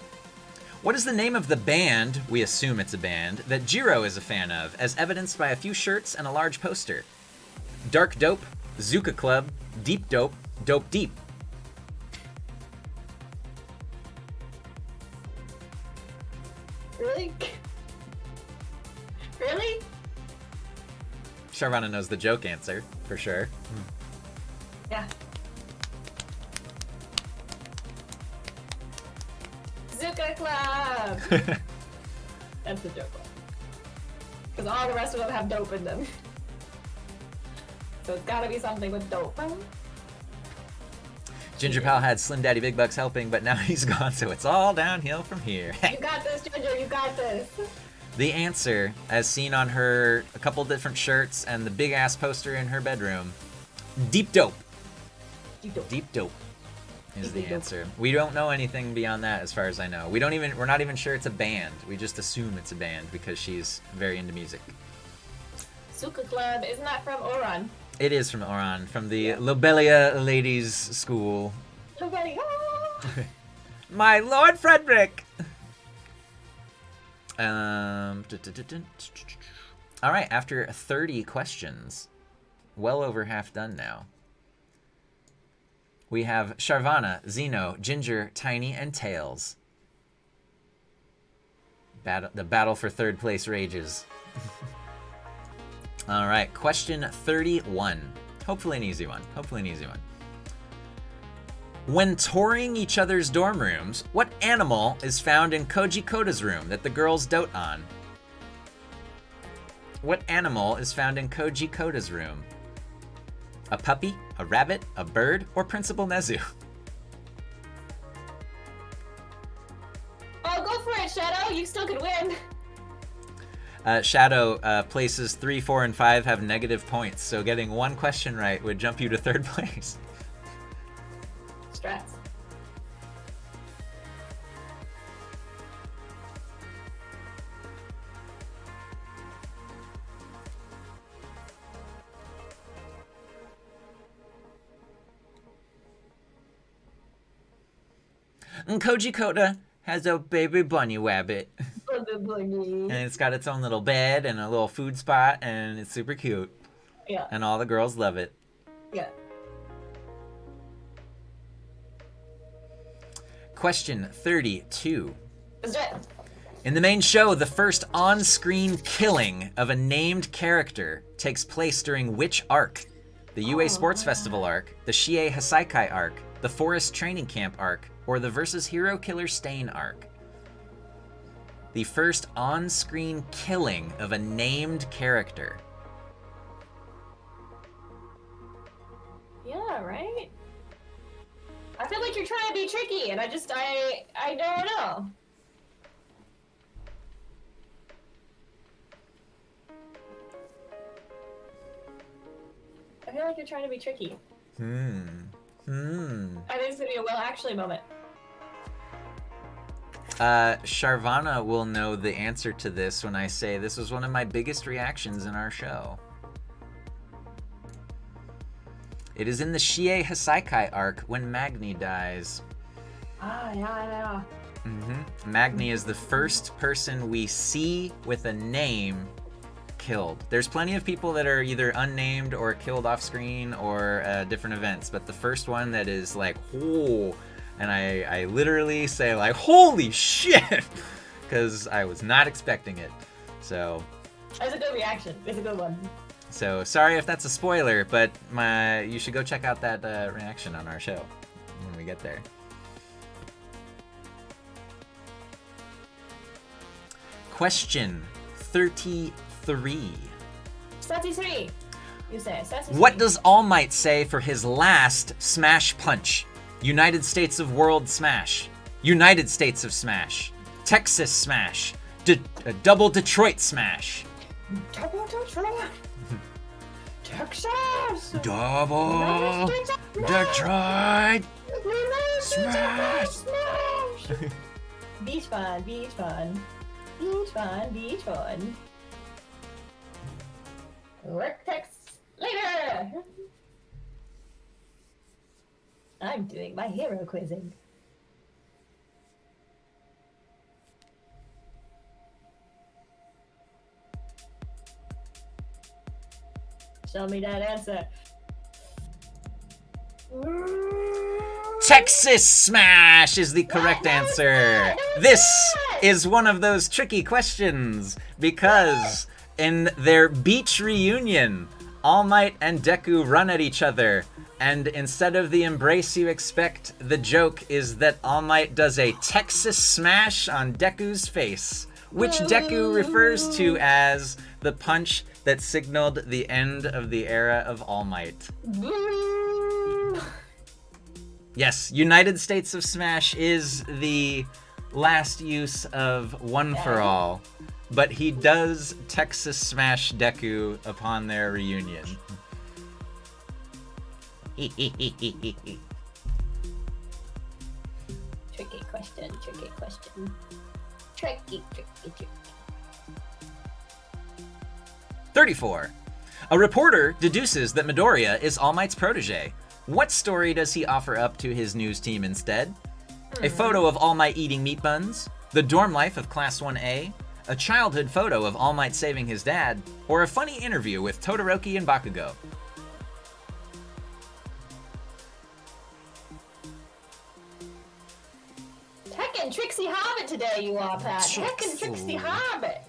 What is the name of the band, we assume it's a band, that Jiro is a fan of, as evidenced by a few shirts and a large poster? Dark Dope, Zuka Club, Deep Dope, Dope Deep. Really? Really? Charvana knows the joke answer, for sure. Yeah. Zuka Club! That's the joke one. Because all the rest of them have dope in them. So it's gotta be something with dope. Ginger Pal had Slim Daddy Big Bucks helping, but now he's gone, so it's all downhill from here. You got this, Ginger, you got this! The answer, as seen on her a couple different shirts and the big ass poster in her bedroom, Deep Dope. Deep Dope. Deep Dope is the Deep answer. We don't know anything beyond that as far as I know. We're not even sure it's a band. We just assume it's a band because she's very into music. Zuka Club, isn't that from Oran? It is from Oran, from the Lobelia Ladies School. Lobelia! My Lord Frederick! All right, after 30 questions, well over half done now. We have Charvana, Zeno, Ginger, Tiny, and Tails. The battle for third place rages. All right, question 31. Hopefully an easy one. When touring each other's dorm rooms, what animal is found in Koji Koda's room that the girls dote on? What animal is found in Koji Koda's room? A puppy, a rabbit, a bird, or Principal Nezu? Oh, go for it, Shadow. You still could win. Shadow, places 3, 4, and 5 have negative points, so getting one question right would jump you to third place. Strats. And Koji Koda has a baby bunny rabbit. Bunny. And it's got its own little bed and a little food spot, and it's super cute. Yeah. And all the girls love it. Yeah. Question 32. That's right. In the main show, the first on-screen killing of a named character takes place during which arc? The UA Sports Festival arc, the Shie Hasaikai arc, the Forest Training Camp arc, or the Versus Hero Killer Stain arc? The first on-screen killing of a named character. Yeah, right? I feel like you're trying to be tricky, and I don't know. I feel like you're trying to be tricky. I think it's gonna be a well actually moment. Charvana will know the answer to this when I say this was one of my biggest reactions in our show. It is in the Shie Hasaikai arc when Magni dies. Ah, yeah. Magni is the first person we see with a name killed. There's plenty of people that are either unnamed or killed off screen or different events, but the first one that is like, whoa, and I literally say like, holy shit, because I was not expecting it. So that's a good reaction. It's a good one. So sorry if that's a spoiler, but you should go check out that reaction on our show when we get there. Question 33. 33. You say 33. What does All Might say for his last Smash Punch? United States of World Smash, United States of Smash, Texas Smash, Double Detroit Smash. Double Detroit. Texas. Double Detroit Smash. Beach fun. Work text later. I'm doing my hero quizzing. Show me that answer. Texas Smash is the correct answer. This is one of those tricky questions because in their beach reunion, All Might and Deku run at each other, and instead of the embrace you expect, the joke is that All Might does a Texas Smash on Deku's face, which Deku refers to as the punch that signaled the end of the era of All Might. Yes, United States of Smash is the last use of One for All, but he does Texas Smash Deku upon their reunion. Tricky question. 34. A reporter deduces that Midoriya is All Might's protege. What story does he offer up to his news team instead? A photo of All Might eating meat buns, the dorm life of Class 1A, a childhood photo of All Might saving his dad, or a funny interview with Todoroki and Bakugo. Heckin' Trixie Hobbit today, you are, Pat. Heckin' Trixie Hobbit.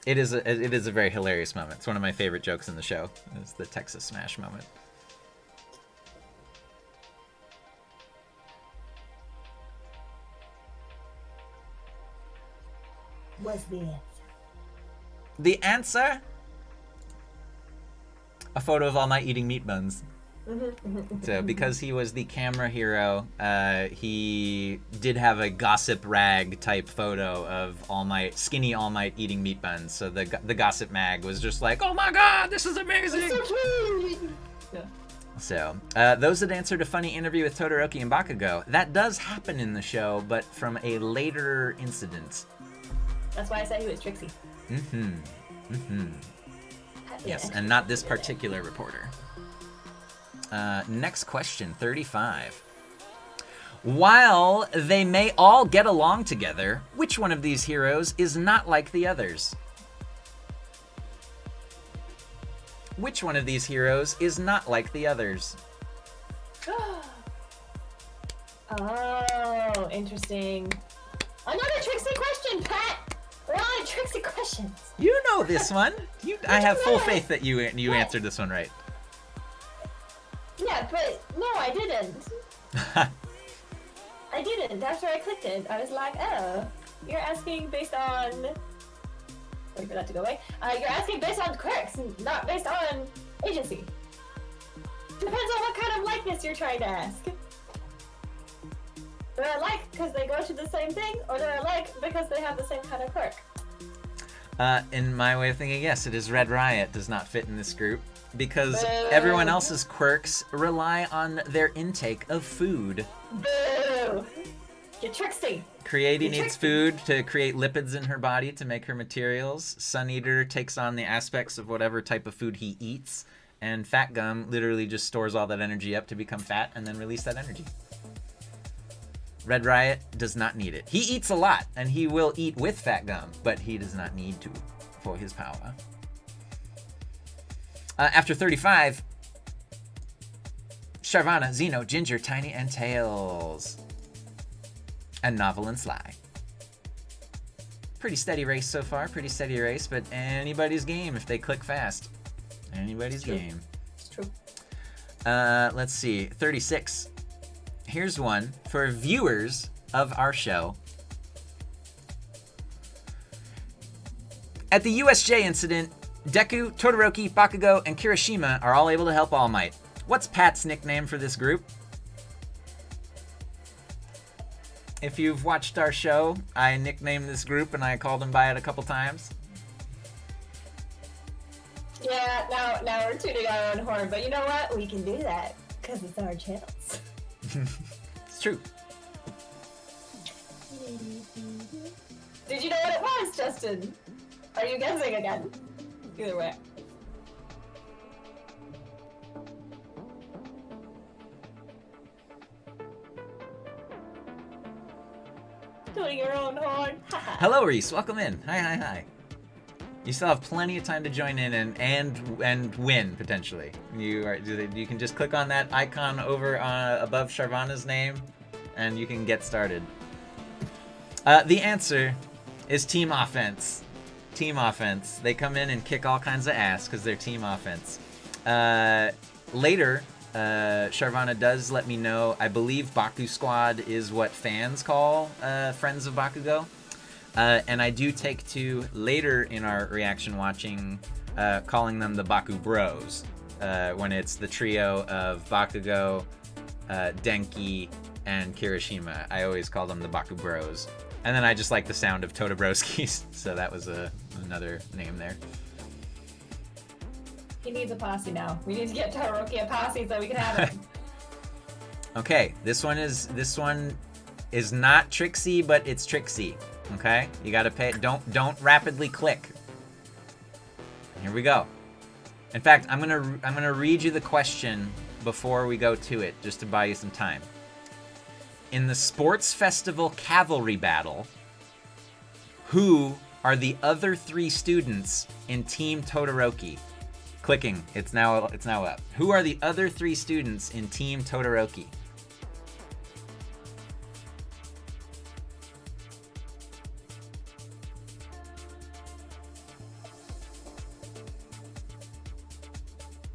It is a very hilarious moment. It's one of my favorite jokes in the show. It's the Texas Smash moment. What's the answer? The answer? A photo of All Might eating meat buns. So because he was the camera hero, he did have a gossip rag type photo of All Might, skinny All Might eating meat buns. So the gossip mag was just like, oh my god, this is amazing. So those that answered a funny interview with Todoroki and Bakugo, that does happen in the show, but from a later incident. That's why I said he was Trixie. Yes, and not this particular reporter. Next question, 35. While they may all get along together, which one of these heroes is not like the others? Which one of these heroes is not like the others? Oh, interesting. Another Trixie question, Pat! We're on Trixie questions. You know this one. I have full faith that you answered this one right. Yeah, but no, I didn't. I didn't. After I clicked it, I was like, oh, you're asking based on... Wait for that to go away. You're asking based on quirks, not based on agency. Depends on what kind of likeness you're trying to ask. They're alike because they go to the same thing, or they're alike because they have the same kind of quirk? In my way of thinking, yes, it is Red Riot does not fit in this group. Because everyone else's quirks rely on their intake of food. Boo! You're Trixie! Creating needs food to create lipids in her body to make her materials. Sun Eater takes on the aspects of whatever type of food he eats. And Fat Gum literally just stores all that energy up to become fat and then release that energy. Red Riot does not need it. He eats a lot, and he will eat with Fat Gum, but he does not need to for his power. After 35, Charvana, Zeno, Ginger, Tiny, and Tails. And Novel and Sly. Pretty steady race so far, pretty steady race, but anybody's game if they click fast. Anybody's game. It's true. Let's see, 36. Here's one for viewers of our show. At the USJ incident, Deku, Todoroki, Bakugo, and Kirishima are all able to help All Might. What's Pat's nickname for this group? If you've watched our show, I nicknamed this group and I called him by it a couple times. Yeah, now we're tooting our own horn, but you know what? We can do that, because it's our channels. It's true. Did you know what it was, Justin? Are you guessing again? Either way. Tooting your own horn. Hello, Reese. Welcome in. Hi. You still have plenty of time to join in and win potentially. You can just click on that icon over above Charvana's name, and you can get started. The answer is Team Offense. Team Offense. They come in and kick all kinds of ass because they're Team Offense. Later, Charvana does let me know, I believe Baku Squad is what fans call Friends of Bakugo. And I do take to, later in our reaction watching, calling them the Baku Bros. When it's the trio of Bakugo, Denki, and Kirishima. I always call them the Baku Bros. And then I just like the sound of Todobroskis, so that was another name there. He needs a posse now. We need to get Todoroki a posse so we can have it. Okay, this one is not Trixie, but it's Trixie. Okay, you gotta pay. Don't rapidly click. Here we go. In fact, I'm gonna read you the question before we go to it, just to buy you some time. In the sports festival cavalry battle, who are the other 3 students in Team Todoroki? Clicking. It's now up. Who are the other 3 students in Team Todoroki?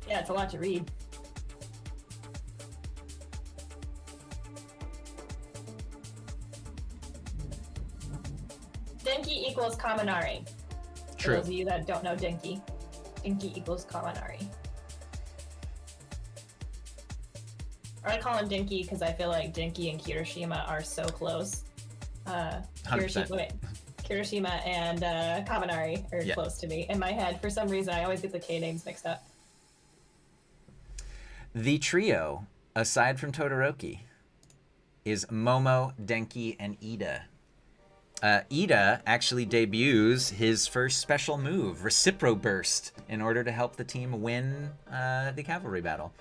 Yeah, it's a lot to read. Denki equals Kaminari. True. For those of you that don't know Denki, Denki equals Kaminari. Or I call him Denki because I feel like Denki and Kirishima are so close. 100%. Kirishima and Kaminari are close to me. In my head, for some reason, I always get the K names mixed up. The trio, aside from Todoroki, is Momo, Denki, and Ida. Ida actually debuts his first special move, Recipro Burst, in order to help the team win the cavalry battle.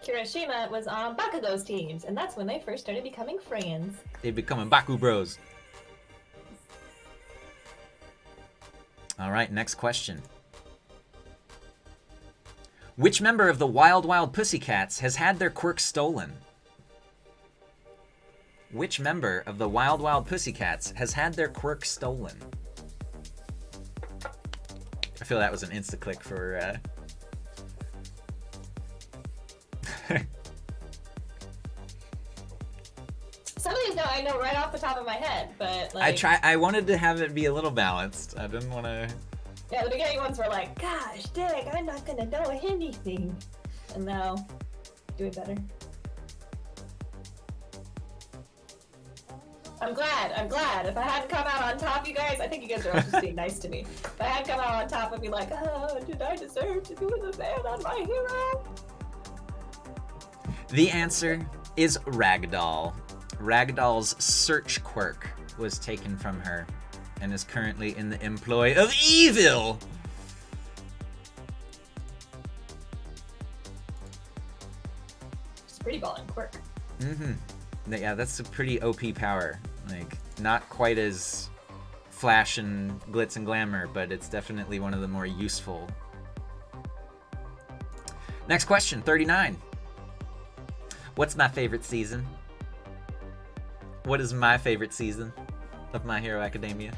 Kirishima was on Bakugo's teams, and that's when they first started becoming friends. They becoming Baku Bros. All right, next question. Which member of the Wild Wild Pussycats has had their quirks stolen? Which member of the Wild Wild Pussycats has had their quirks stolen? I feel that was an insta-click for... Some of these I know right off the top of my head, but like... I wanted to have it be a little balanced. I didn't want to... Yeah, the beginning ones were like, gosh, dang, I'm not gonna know anything. And now, doing better. I'm glad. If I hadn't come out on top, you guys, I think you guys are all just being nice to me. If I hadn't come out on top, I'd be like, oh, did I deserve to do the fan on my hero? The answer is Ragdoll. Ragdoll's search quirk was taken from her and is currently in the employ of evil. It's a pretty ballin' quirk. Yeah, that's a pretty OP power. Like, not quite as flash and glitz and glamour, but it's definitely one of the more useful. Next question, 39. What's my favorite season? What is my favorite season of My Hero Academia?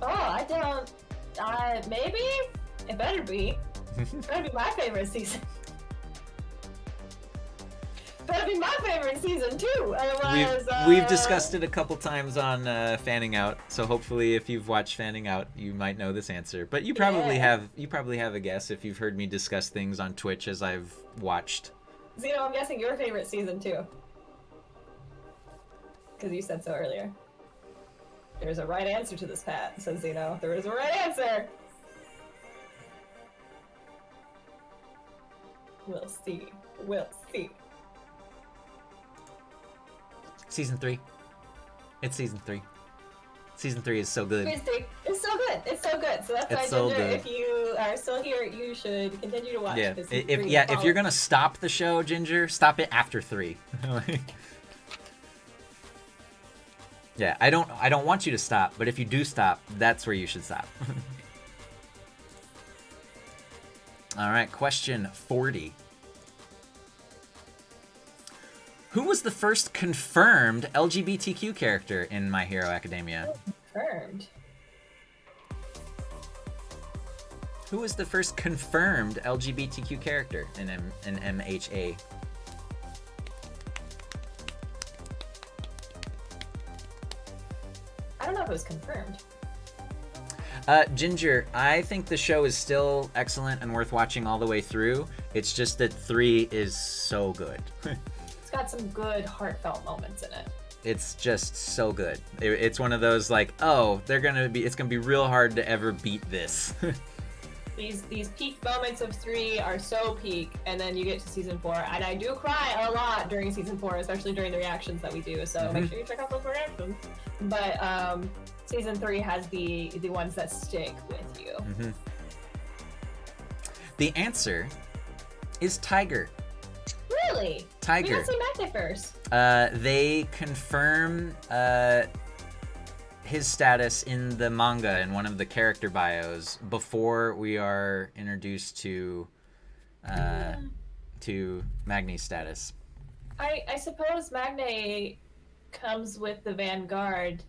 Oh, I don't... maybe? It better be. It better be my favorite season. Better be my favorite season, too. Otherwise, we've discussed it a couple times on Fanning Out, so hopefully if you've watched Fanning Out, you might know this answer. But you probably have a guess if you've heard me discuss things on Twitch as I've watched. Zeno, I'm guessing your favorite season, too. Because you said so earlier. There's a right answer to this, Pat, says Zeno. There is a right answer! We'll see. We'll see. Season 3. It's season 3. Season 3 is so good. It's so good. It's so good. So that's why, Ginger, if you are still here, you should continue to watch. Yeah. If you're gonna stop the show, Ginger, stop it after 3. Yeah, I don't want you to stop, but if you do stop, that's where you should stop. All right, question 40. Who was the first confirmed LGBTQ character in My Hero Academia? Confirmed? Who was the first confirmed LGBTQ character in MHA? I don't know if it was confirmed. Ginger, I think the show is still excellent and worth watching all the way through. It's just that 3 is so good. It's got some good heartfelt moments in it. It's just so good. It's one of those like, oh, it's gonna be real hard to ever beat this. These peak moments of 3 are so peak, and then you get to season 4, and I do cry a lot during season 4, especially during the reactions that we do. So make sure you check out those reactions. But season 3 has the ones that stick with you. The answer is Tiger. Really? Tiger. We got to see Magne first. They confirm his status in the manga in one of the character bios before we are introduced to Magne's status. I suppose Magne comes with the Vanguard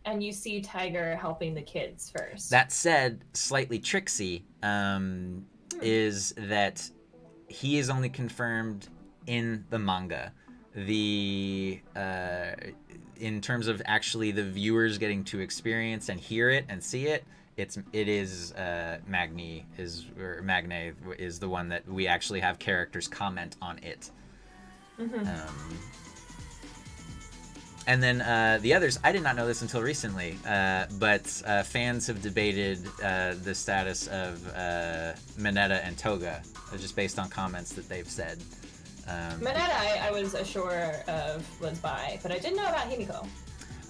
and you see Tiger helping the kids first. That said, slightly tricksy is that he is only confirmed in the manga. The in terms of actually the viewers getting to experience and hear it and see it, it is Magne is the one that we actually have characters comment on it. And then the others, I did not know this until recently, but fans have debated the status of Mineta and Toga, just based on comments that they've said. Mineta, I was sure of was bi, but I didn't know about Himiko.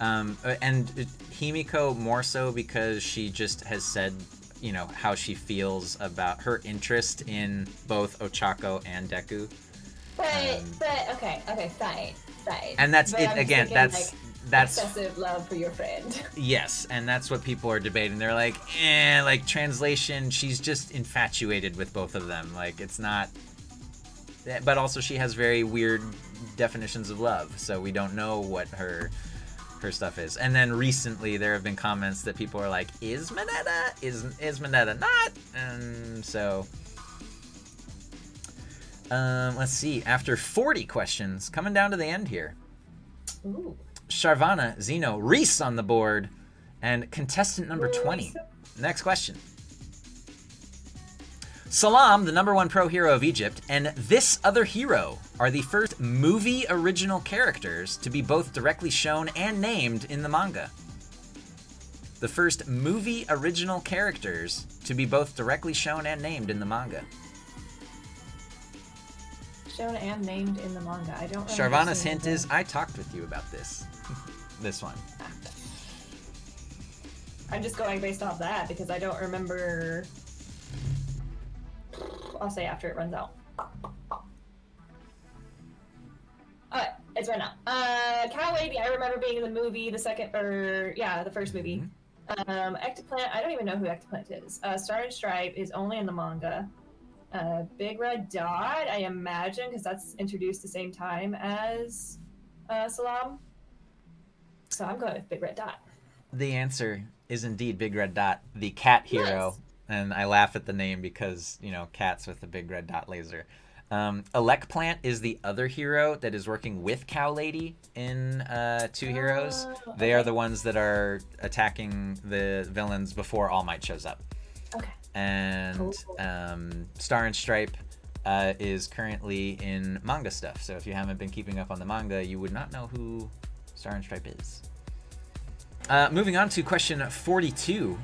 And Himiko more so because she just has said, you know, how she feels about her interest in both Ochako and Deku. But okay, fine. And that's but it I'm again. thinking, That's excessive love for your friend. Yes, and that's what people are debating. They're like, like translation, she's just infatuated with both of them. Like it's not. But also, she has very weird definitions of love, so we don't know what her stuff is. And then recently, there have been comments that people are like, "Is Mineta? Is Mineta not?" And so, let's see. After 40 questions, coming down to the end here. Ooh. Charvana, Zeno, Reese on the board, and contestant number 20. Next question. Salam, the #1 pro hero of Egypt, and this other hero are the first movie original characters to be both directly shown and named in the manga. The first movie original characters to be both directly shown and named in the manga. Shown and named in the manga. I don't. Charvana's hint is I talked with you about this. This one. I'm just going based off that because I don't remember. I'll say after it runs out. Alright, it's right now. Cow Lady, I remember being in the movie, the first movie. Ectoplant, I don't even know who Ectoplant is. Star and Stripe is only in the manga. Big Red Dot, I imagine, because that's introduced the same time as Salam. So I'm going with Big Red Dot. The answer is indeed Big Red Dot, the cat hero. Nice. And I laugh at the name because, you know, cats with the big red dot laser. Electplant is the other hero that is working with Cow Lady in Two Heroes. Okay. They are the ones that are attacking the villains before All Might shows up. Okay. And cool. Star and Stripe is currently in manga stuff. So if you haven't been keeping up on the manga, you would not know who Star and Stripe is. Moving on to question 42.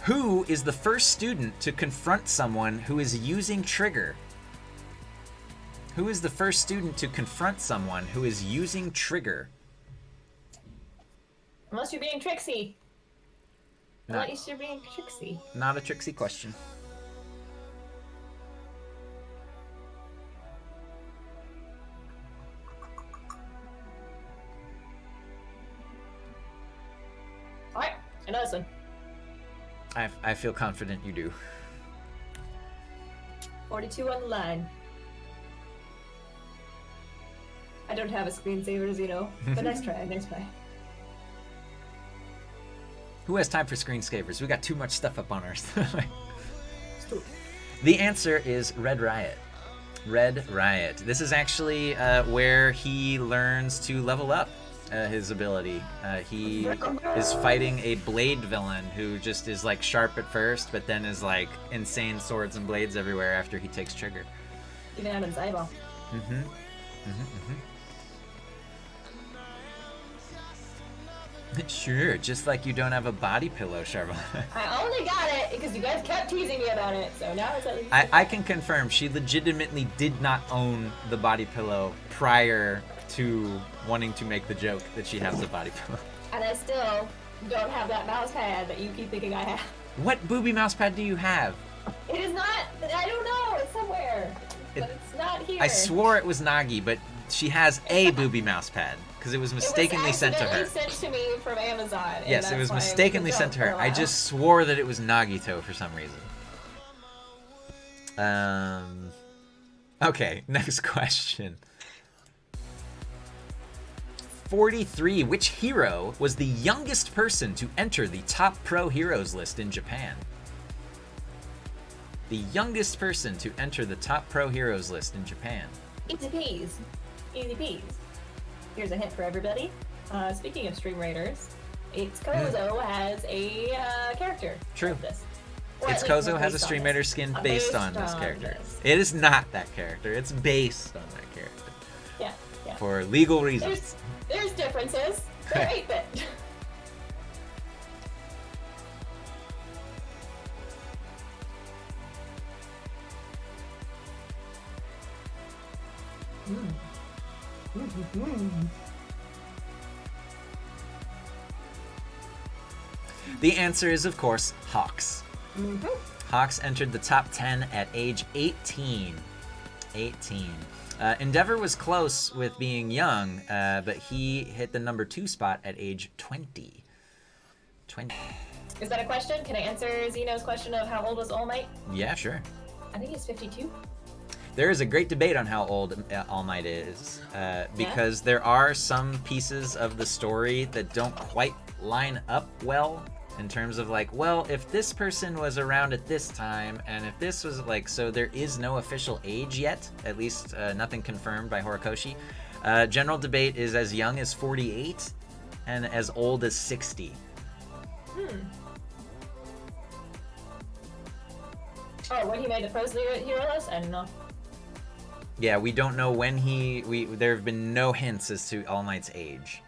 Who is the first student to confront someone who is using Trigger? Who is the first student to confront someone who is using Trigger? Unless you're being tricksy. Unless you're being tricksy. Not a tricksy question. Alright, I know this one. I feel confident you do. 42 on the line. I don't have a screensaver, as you know, but nice try, nice try. Who has time for screensavers? We got too much stuff up on ours. The answer is Red Riot. Red Riot. This is actually where he learns to level up his ability. He is fighting a blade villain who just is like sharp at first, but then is like insane swords and blades everywhere after he takes Trigger. Even out of his eyeball. Sure, just like you don't have a body pillow, Charvana. I only got it because you guys kept teasing me about it, so now it's at least. I can confirm she legitimately did not own the body pillow prior to wanting to make the joke that she has a body pillow. And I still don't have that mouse pad that you keep thinking I have. What booby mouse pad do you have? It is not. I don't know. It's somewhere, but it's not here. I swore it was Nagi, but she has a booby mouse pad because it was mistakenly sent to her. It was sent to me from Amazon. Yes, it was mistakenly sent to her. I just swore that it was Nagito for some reason. Okay, next question. 43. Which hero was the youngest person to enter the top pro heroes list in Japan? The youngest person to enter the top pro heroes list in Japan. Easy peas. Easy peas. Here's a hint for everybody. Speaking of Stream Raiders, It's Kozo has a character. True. This. It's Kozo has a Stream Raider skin based on this character. It is not that character. It's based on that character. Yeah, yeah. For legal reasons. There's differences. They're 8-bit. The answer is, of course, Hawks. Mm-hmm. Hawks entered the top 10 at age 18. 18. Endeavor was close with being young, but he hit the number 2 spot at age 20. 20. Is that a question? Can I answer Zeno's question of how old was All Might? Yeah, sure. I think he's 52. There is a great debate on how old All Might is, because there are some pieces of the story that don't quite line up well in terms of like, well, if this person was around at this time, and if this was like, so there is no official age yet, at least nothing confirmed by Horikoshi. General debate is as young as 48 and as old as 60. Oh, when he made the Pros Hero list? I don't know. Yeah, we don't know when there have been no hints as to All Might's age.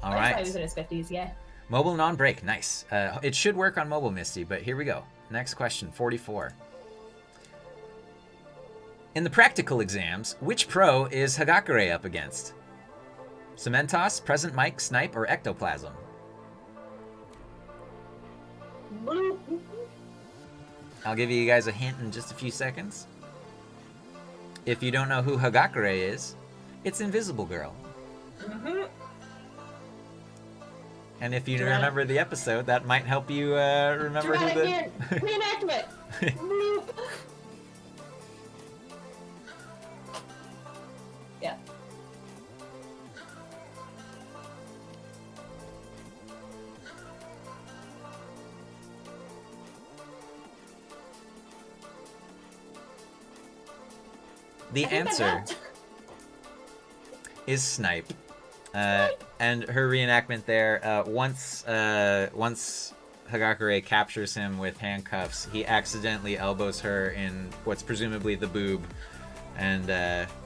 All right. He was in his 50s, yeah. Mobile non-break, nice. It should work on mobile, Misty, but here we go. Next question, 44. In the practical exams, which pro is Hagakure up against? Cementos, Present Mic, Snipe, or Ectoplasm? I'll give you guys a hint in just a few seconds. If you don't know who Hagakure is, it's Invisible Girl. And if you remember the episode, that might help you remember who the... Reenactment! Yeah. The answer is Snipe. And her reenactment there, once Hagakure captures him with handcuffs, he accidentally elbows her in what's presumably the boob, and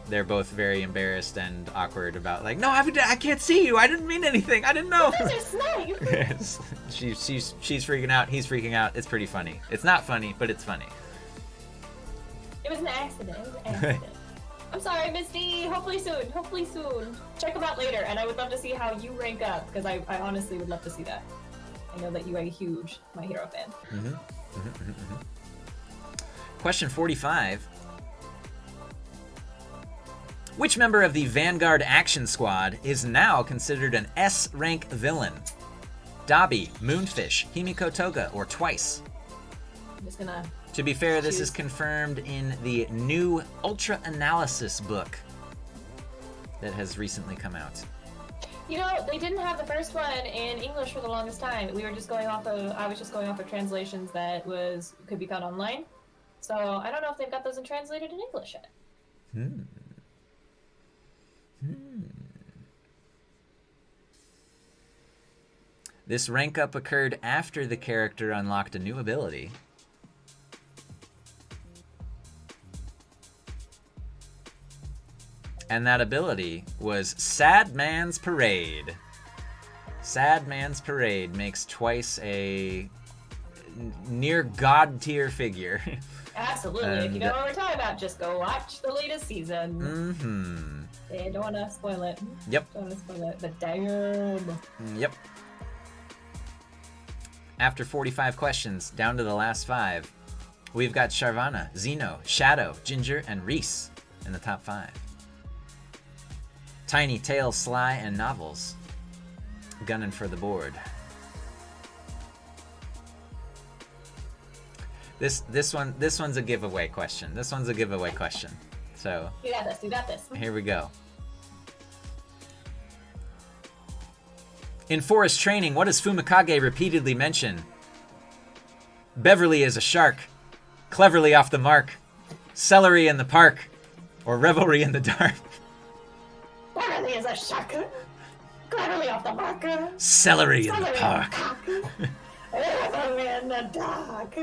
they're both very embarrassed and awkward about like, no, I can't see you, I didn't mean anything, I didn't know. Yes. She's freaking out, he's freaking out. It's pretty funny. It's not funny, but it's funny. It was an accident. I'm sorry, Misty. Hopefully soon. Hopefully soon. Check them out later, and I would love to see how you rank up, because I honestly would love to see that. I know that you are a huge My Hero fan. Question 45. Which member of the Vanguard Action Squad is now considered an S-rank villain? Dabi, Moonfish, Himiko Toga, or Twice? I'm just gonna... To be fair, this is confirmed in the new Ultra Analysis book that has recently come out. You know, they didn't have the first one in English for the longest time. I was just going off of translations that could be found online. So I don't know if they've got those translated in English yet. This rank up occurred after the character unlocked a new ability. And that ability was Sad Man's Parade. Sad Man's Parade makes Twice a near god tier figure. Absolutely. If you know what we're talking about, just go watch the latest season. They don't want to spoil it. Yep. Don't want to spoil it, but damn. Yep. After 45 questions, down to the last 5, we've got Charvana, Zeno, Shadow, Ginger, and Reese in the top 5. Tiny, Tails, Sly, and Novels gunning for the board. This one's a giveaway question. So You got this. You got this. here we go. In forest training, what does Fumikage repeatedly mention? Beverly is a shark, cleverly off the mark, celery in the park, or revelry in the dark. Beverly is a shark. Cleverly off the mark. Celery in the park. Revelry in the dark.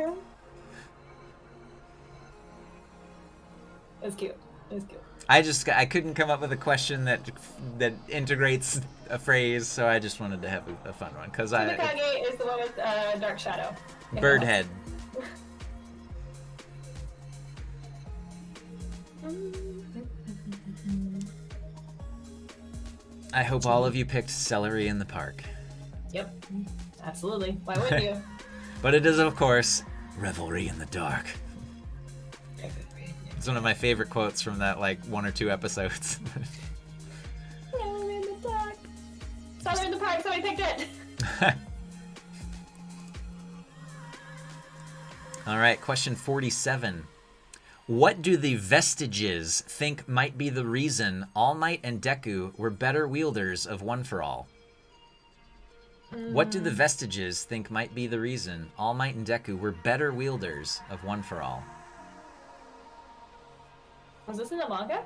It's cute. It's cute. I couldn't come up with a question that integrates a phrase, so I just wanted to have a fun one because Fumikage is the one with Dark Shadow. Birdhead. I hope all of you picked celery in the park. Yep, absolutely. Why wouldn't you? But it is, of course, revelry in the dark. It's one of my favorite quotes from that, like, 1 or 2 episodes. Celery in the dark. Celery in the park, somebody picked it. All right, question 47. What do the Vestiges think might be the reason All Might and Deku were better wielders of One for All? What do the Vestiges think might be the reason All Might and Deku were better wielders of One for All? Was this in the manga?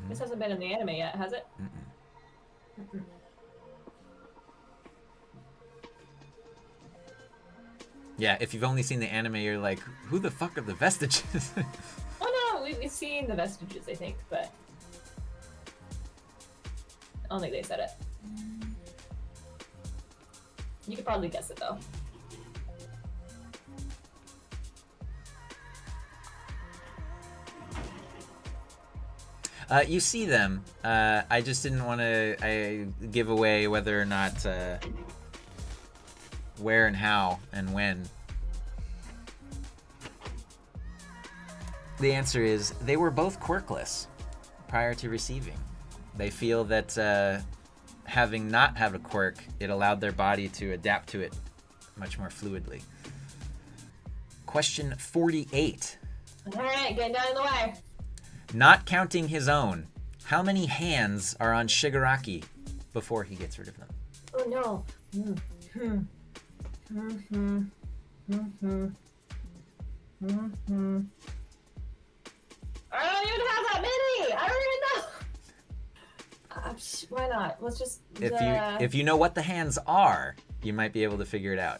This hasn't been in the anime yet, has it? Yeah, if you've only seen the anime, you're like, who the fuck are the Vestiges? Oh no, we've seen the Vestiges, I think, but I don't think they said it. You could probably guess it though. You see them. I just didn't want to give away whether or not where and how and when. The answer is they were both quirkless prior to receiving. They feel that having not have a quirk, it allowed their body to adapt to it much more fluidly. Question 48. All right, getting down in the wire. Not counting his own, how many hands are on Shigaraki before he gets rid of them? Oh no. I don't even have that many. I don't even know. Why not? Let's just. If you know what the hands are, you might be able to figure it out.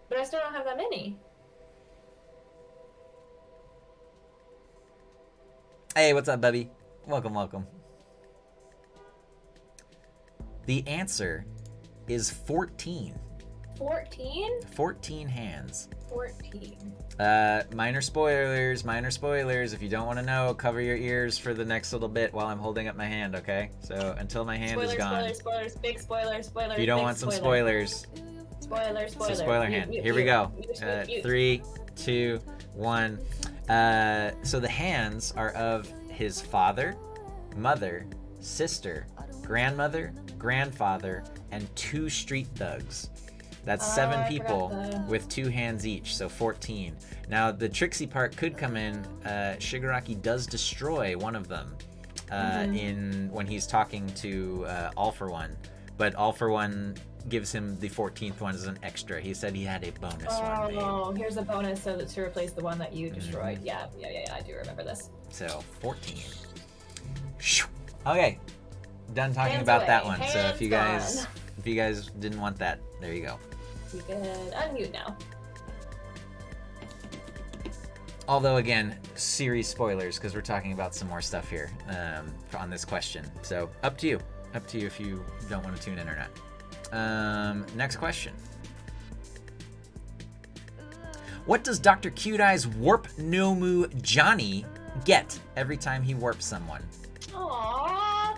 But I still don't have that many. Hey, what's up, Bubby? Welcome, welcome. The answer is 14. 14? 14 hands. 14. Minor spoilers. If you don't want to know, cover your ears for the next little bit while I'm holding up my hand, okay? So until my hand is gone. Spoilers, big spoilers. If you don't want some spoilers. Spoiler. So spoiler hand. Here we go. 3, 2, 1. So the hands are of his father, mother, sister, grandmother, grandfather, and 2 street thugs. That's 7 people with 2 hands each, so 14. Now the tricksy part could come in. Shigaraki does destroy one of them when he's talking to All For One, but All For One gives him the 14th one as an extra. He said he had a bonus one made. Oh, here's a bonus to replace the one that you destroyed. Yeah, I do remember this. So 14. Okay, done talking Hands about away. that one. So Hands if you guys didn't want that, there you go. You can unmute now. Although again, series spoilers because we're talking about some more stuff here on this question. So up to you if you don't want to tune in or not. Next question. What does Dr. Cute Eye's Warp Nomu Johnny get every time he warps someone? Aww.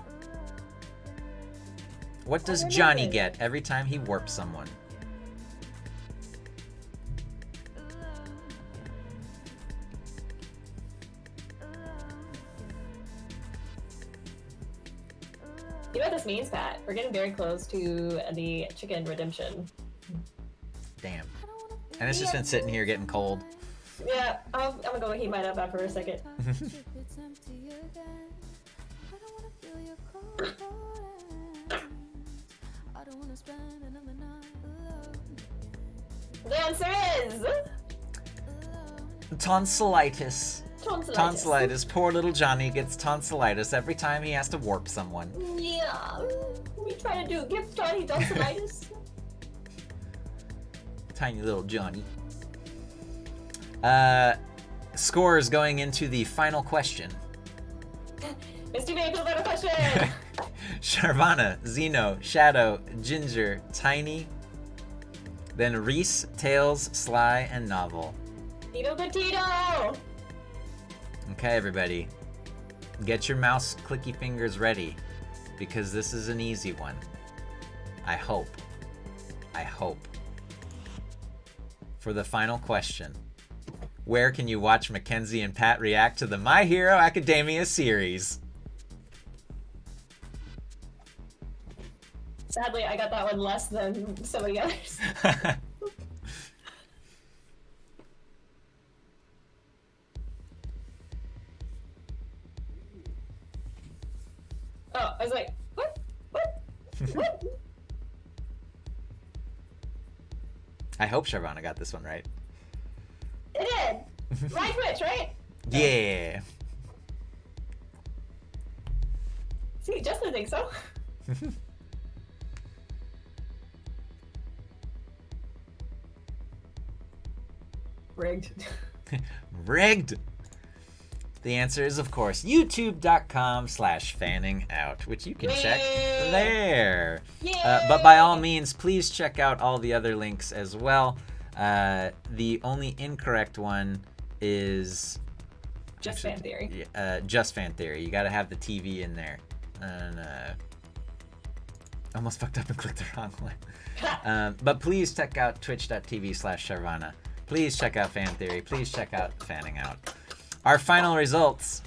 What does Johnny get every time he warps someone? You know what this means, Pat? We're getting very close to the chicken redemption. Damn. And it's just been sitting here getting cold. Yeah, I'm gonna go heat mine up after a second. The answer is tonsillitis. tonsillitis. Poor little Johnny gets tonsillitis every time he has to warp someone. Yeah. We trying to give Johnny tonsillitis. Tiny little Johnny. Scores going into the final question. Mr. Name for the final question. Charvana, Xeno, Shadow, Ginger, Tiny. Then Reese, Tails, Sly, and Novel. Tito Petito! Okay, everybody. Get your mouse clicky fingers ready, because this is an easy one. I hope. For the final question. Where can you watch Mackenzie and Pat react to the My Hero Academia series? Sadly, I got that one less than some of the others. Oh, I was like, what? What? I hope Charvana got this one right. It did! My Twitch, right? Yeah. See, Justin thinks so. Rigged. Rigged! The answer is, of course, youtube.com/fanningout, which you can check there. But by all means, please check out all the other links as well. The only incorrect one is... Just Fan Theory. Just Fan Theory. You gotta have the TV in there. And almost fucked up and clicked the wrong one. But please check out twitch.tv/Charvana. Please check out Fan Theory. Please check out Fanning Out. Our final results.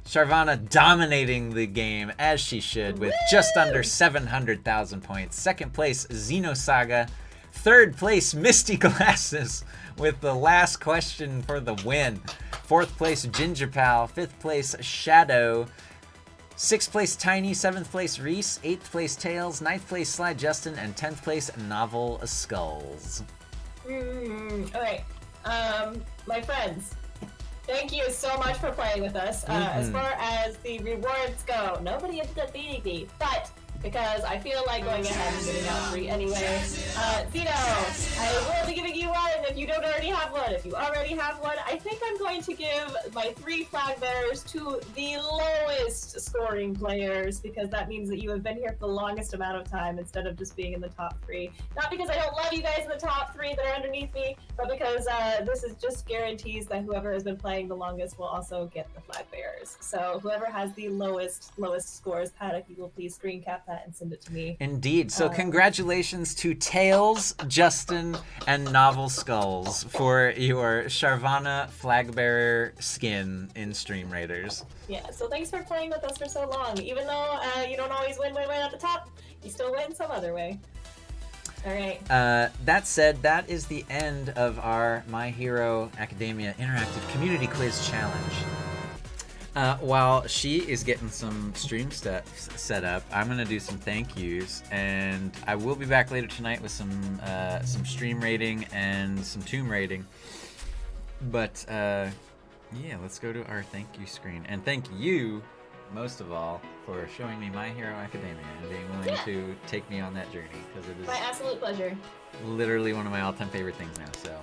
Charvana dominating the game as she should with just under 700,000 points. Second place, Xenosaga. Third place, Misty Glasses with the last question for the win. Fourth place, Ginger Pal. Fifth place, Shadow. Sixth place, Tiny. Seventh place, Reese. Eighth place, Tails. Ninth place, Sly Justin. And 10th place, Novel Skulls. Alright. My friends, thank you so much for playing with us. As far as the rewards go, nobody ended up beating me, but because I feel like going ahead and giving out 3 anyway. Zeno, I will be giving you one if you don't already have one. If you already have one, I think I'm going to give my 3 flag bearers to the lowest scoring players, because that means that you have been here for the longest amount of time instead of just being in the top 3. Not because I don't love you guys in the top 3 that are underneath me, but because this is just guarantees that whoever has been playing the longest will also get the flag bearers. So whoever has the lowest scores, Pat, if you will please screen cap that and send it to me. Indeed. So congratulations to Tails, Justin, and Novel Skulls for your Charvana flag bearer skin in Stream Raiders. Yeah, so thanks for playing with us for so long. Even though you don't always win at the top, you still win some other way. Alright. That said, that is the end of our My Hero Academia Interactive Community Quiz Challenge. While she is getting some stream stuff set up, I'm gonna do some thank yous, and I will be back later tonight with some stream rating and some tomb rating. But yeah, let's go to our thank you screen, and thank you most of all for showing me My Hero Academia and being willing to take me on that journey, because it is my absolute pleasure. literally one of my all-time favorite things now. So